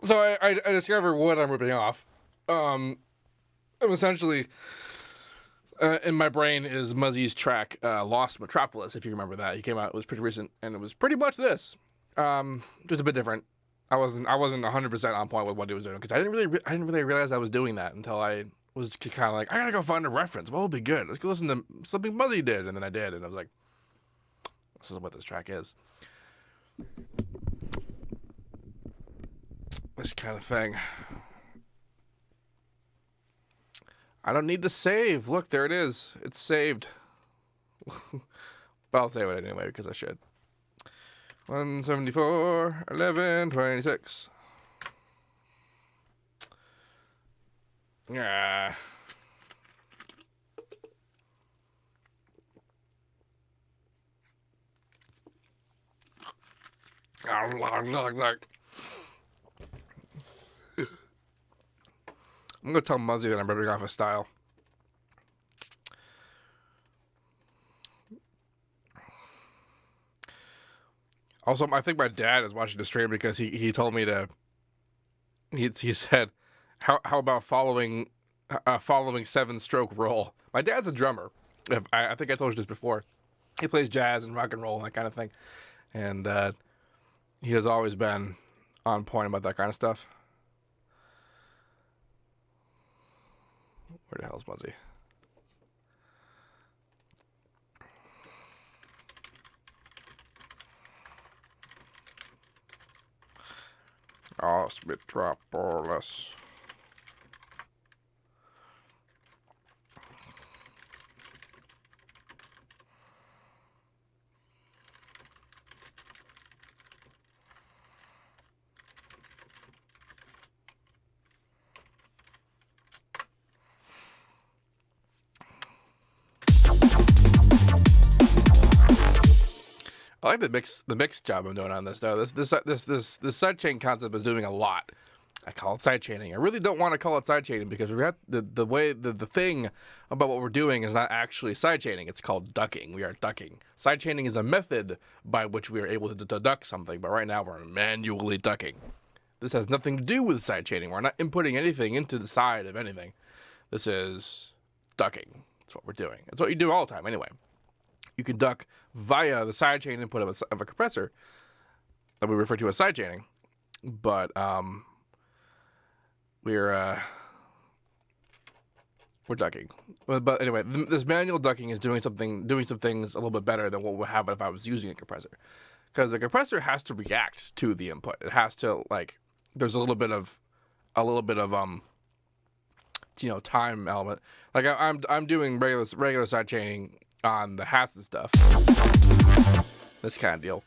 So I discovered what I'm ripping off. I'm essentially, in my brain is Muzzy's track, Lost Metropolis, if you remember that. He came out, it was pretty recent, and it was pretty much this. Just a bit different. I wasn't 100% on point with what he was doing, because I didn't really realize I was doing that until I was kind of like, I gotta go find a reference. What will be good? Let's go listen to something Muzzy did, and then I did, and I was like, this is what this track is. This kind of thing. I don't need the save. Look, there it is. It's saved. But I'll save it anyway because I should. 174, 11, 26. Yeah. I'm going to tell Muzzy that I'm ripping off his style. Also, I think my dad is watching the stream because he told me to. He said, "How about following 7-stroke roll?" My dad's a drummer. I think I told you this before. He plays jazz and rock and roll and that kind of thing, and he has always been on point about that kind of stuff. Where the hell's Muzzy? Lost Metropolis. I like the mix job I'm doing on this though. This sidechain concept is doing a lot. I call it sidechaining. I really don't want to call it sidechaining because we have the thing about what we're doing is not actually sidechaining. It's called ducking. We are ducking. Sidechaining is a method by which we are able to duck something, but right now we're manually ducking. This has nothing to do with sidechaining. We're not inputting anything into the side of anything. This is ducking. That's what we're doing. That's what you do all the time anyway. You can duck via the sidechain input of a compressor that we refer to as sidechaining, but we're ducking. But anyway, this manual ducking is doing some things a little bit better than what would happen if I was using a compressor, because the compressor has to react to the input. It has to, like, there's a little bit of time element. Like I'm doing regular sidechaining on the hats and stuff, this kind of deal,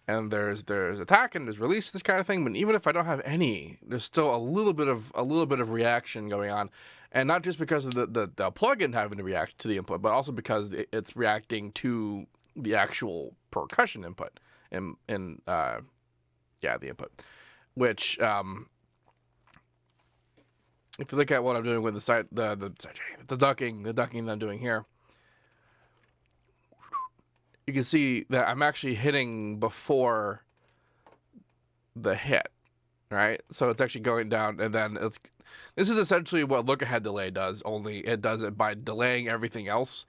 and there's attack and there's release, this kind of thing. But even if I don't have any, there's still a little bit of reaction going on, and not just because of the plugin having to react to the input, but also because it's reacting to the actual percussion input in the input, which if you look at what I'm doing with the ducking that I'm doing here, you can see that I'm actually hitting before the hit, right? So it's actually going down, and then this is essentially what look-ahead delay does, only it does it by delaying everything else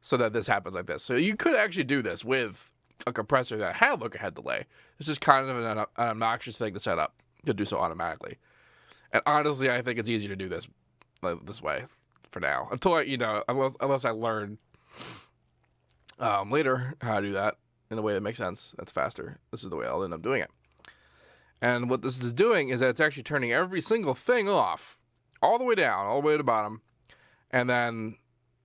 so that this happens like this. So you could actually do this with a compressor that had look-ahead delay. It's just kind of an obnoxious thing to set up to do so automatically. And honestly, I think it's easier to do this way for now, until unless I learn later how to do that in a way that makes sense. That's faster. This is the way I'll end up doing it. And what this is doing is that it's actually turning every single thing off, all the way down, all the way to the bottom, and then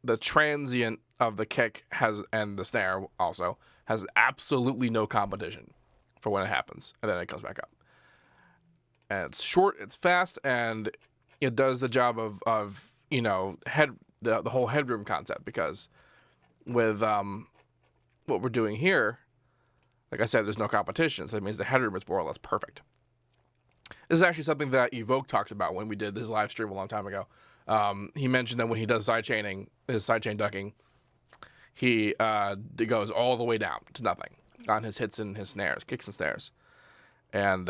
the transient of the kick and the snare also has absolutely no competition for when it happens, and then it comes back up. And it's short, it's fast, and it does the job of the whole headroom concept, because with what we're doing here, like I said, there's no competition, so that means the headroom is more or less perfect. This is actually something that Evoke talked about when we did this live stream a long time ago. He mentioned that when he does sidechain ducking, he goes all the way down to nothing. on his hits and his snares, kicks and snares, and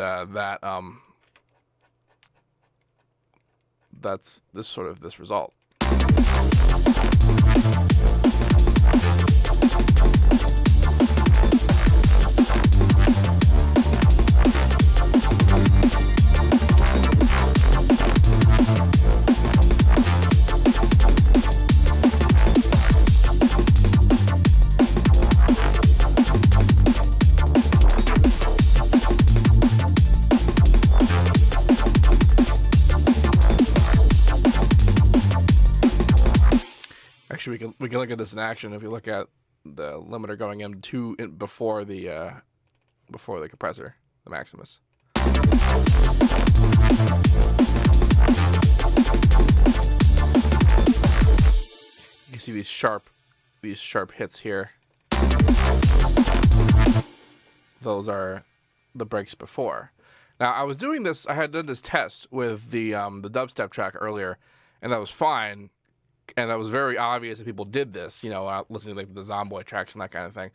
that's this result. Actually, we can look at this in action. If you look at the limiter going before the compressor, the Maximus. You see these sharp hits here. Those are the breaks before. Now I was doing this. I had done this test with the dubstep track earlier, and that was fine. And that was very obvious that people did this, listening to like the Zomboy tracks and that kind of thing.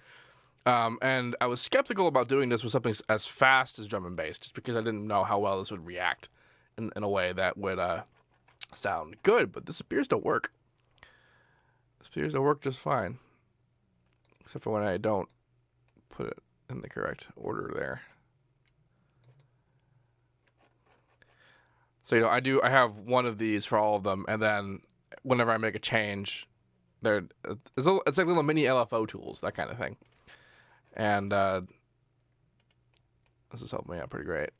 And I was skeptical about doing this with something as fast as drum and bass, just because I didn't know how well this would react in a way that would sound good. But this appears to work. This appears to work just fine, except for when I don't put it in the correct order there. So I have one of these for all of them, and then whenever I make a change, it's like little mini LFO tools, that kind of thing. And this is helping me out pretty great.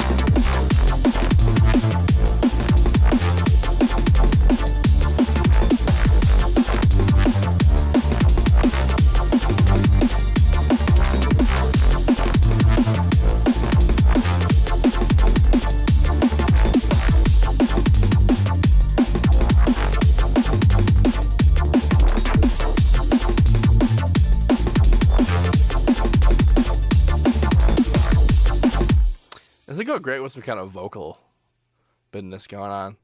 Does it go great with some kind of vocal business going on?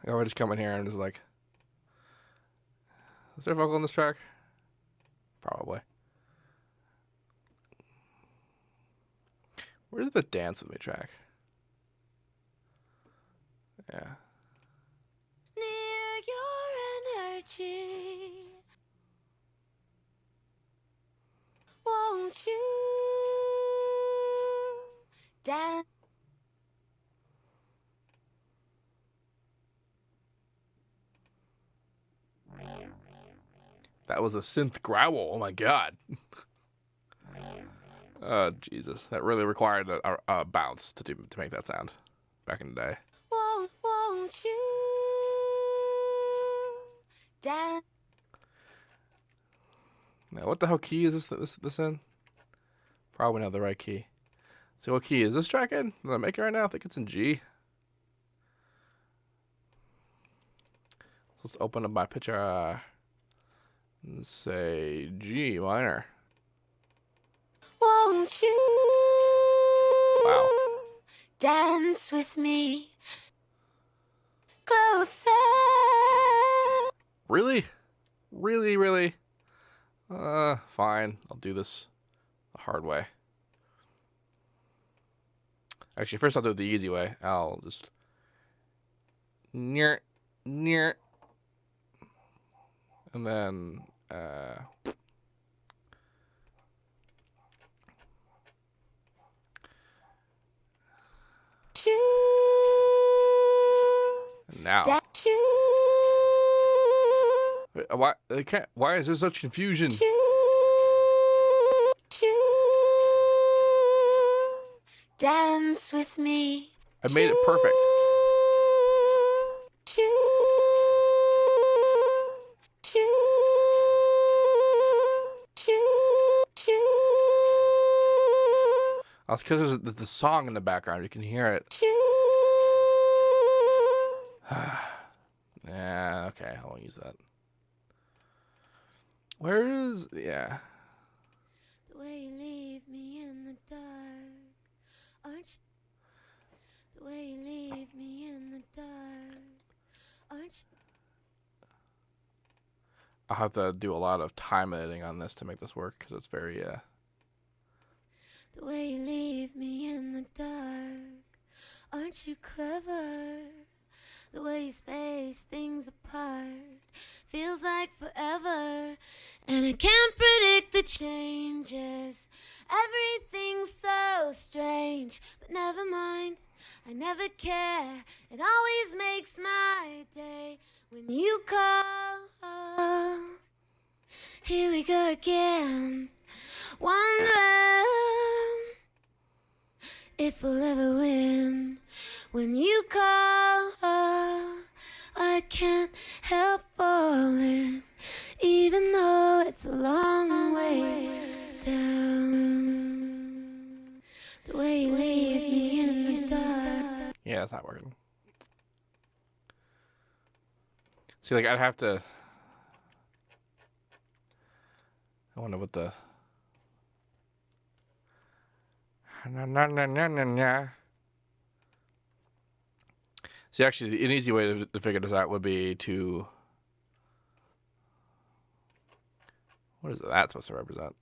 I would just come in here and just like, is there a vocal in this track? Probably. Where's the dance with me track? Yeah.
Near your energy, won't you dance?
That was a synth growl. Oh my god. Oh Jesus, that really required a bounce to make that sound back in the day.
Won't you dance?
Now, what the hell key is this in? Probably not the right key. So what key is this track in? Did I make it right now? I think it's in G. Let's open up my picture. Let's say G minor.
Won't you
Wow.
dance with me closer?
Really? Really? Fine. I'll do this the hard way. Actually, first I'll do it the easy way. I'll just near, and then now. Wait, why is there such confusion?
Dance with me.
I made it perfect. That's because there's the song in the background. You can hear it. Yeah, okay. I won't use that. Where is... Yeah.
The way you leave me in the dark, aren't you? The way you leave me in the dark, aren't you?
I'll have to do a lot of time editing on this to make this work because it's very
The way you leave me in the dark, aren't you clever? The way you space things apart feels like forever, and I can't predict the changes. Everything's so strange, but never mind, I never care. It always makes my day when you call. Here we go again, wondering if we'll ever win. When you call, I can't help falling, even though it's a long way down. The way you leave me in the dark.
yeah, that's not working. See, like I'd have to. I wonder what the. See, actually, an easy way to figure this out would be to. What is that supposed to represent?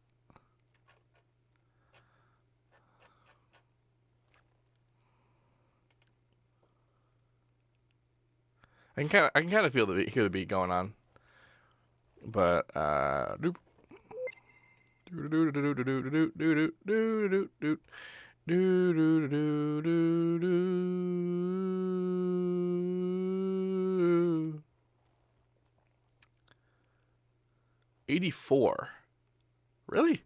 I can kind of feel the beat going on, but doop. 84. Really?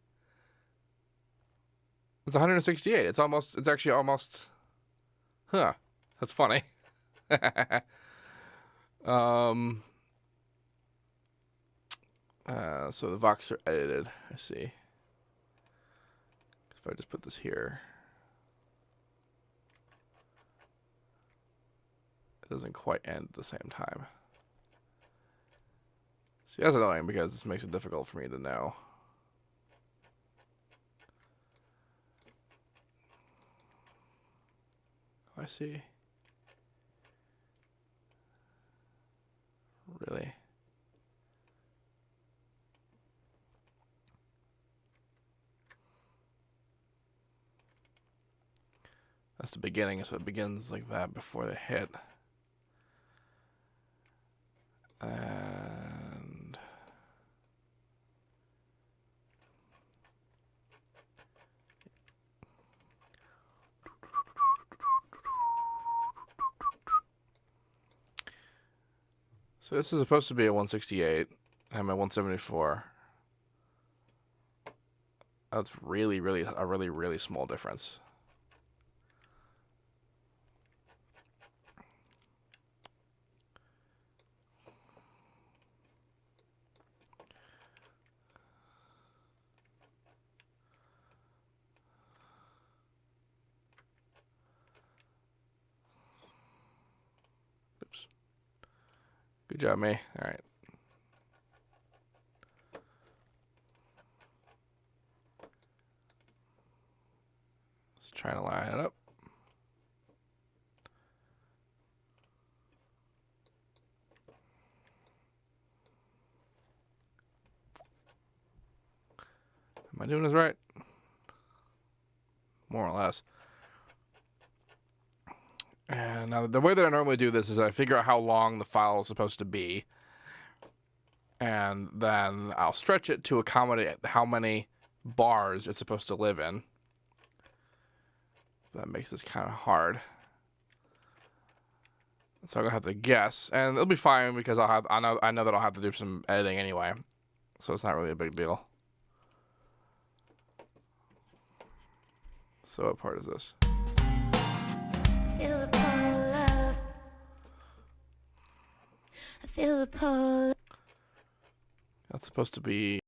It's 168. It's actually almost. Huh. That's funny. So the Vox are edited. I see. If I just put this here, it doesn't quite end at the same time. See, that's annoying because this makes it difficult for me to know. I see. Really? That's the beginning, so it begins like that before they hit. And so this is supposed to be a 168. I have my 174. That's really, really small difference. Oops. Good job, me. All right. Let's try to line it up. Am I doing this right? More or less. And now the way that I normally do this is I figure out how long the file is supposed to be, and then I'll stretch it to accommodate how many bars it's supposed to live in. That makes this kind of hard. So I'm gonna have to guess, and it'll be fine because I know that I'll have to do some editing anyway, so it's not really a big deal. So what part is this?
Feel the pull up. I feel the pull.
That's supposed to be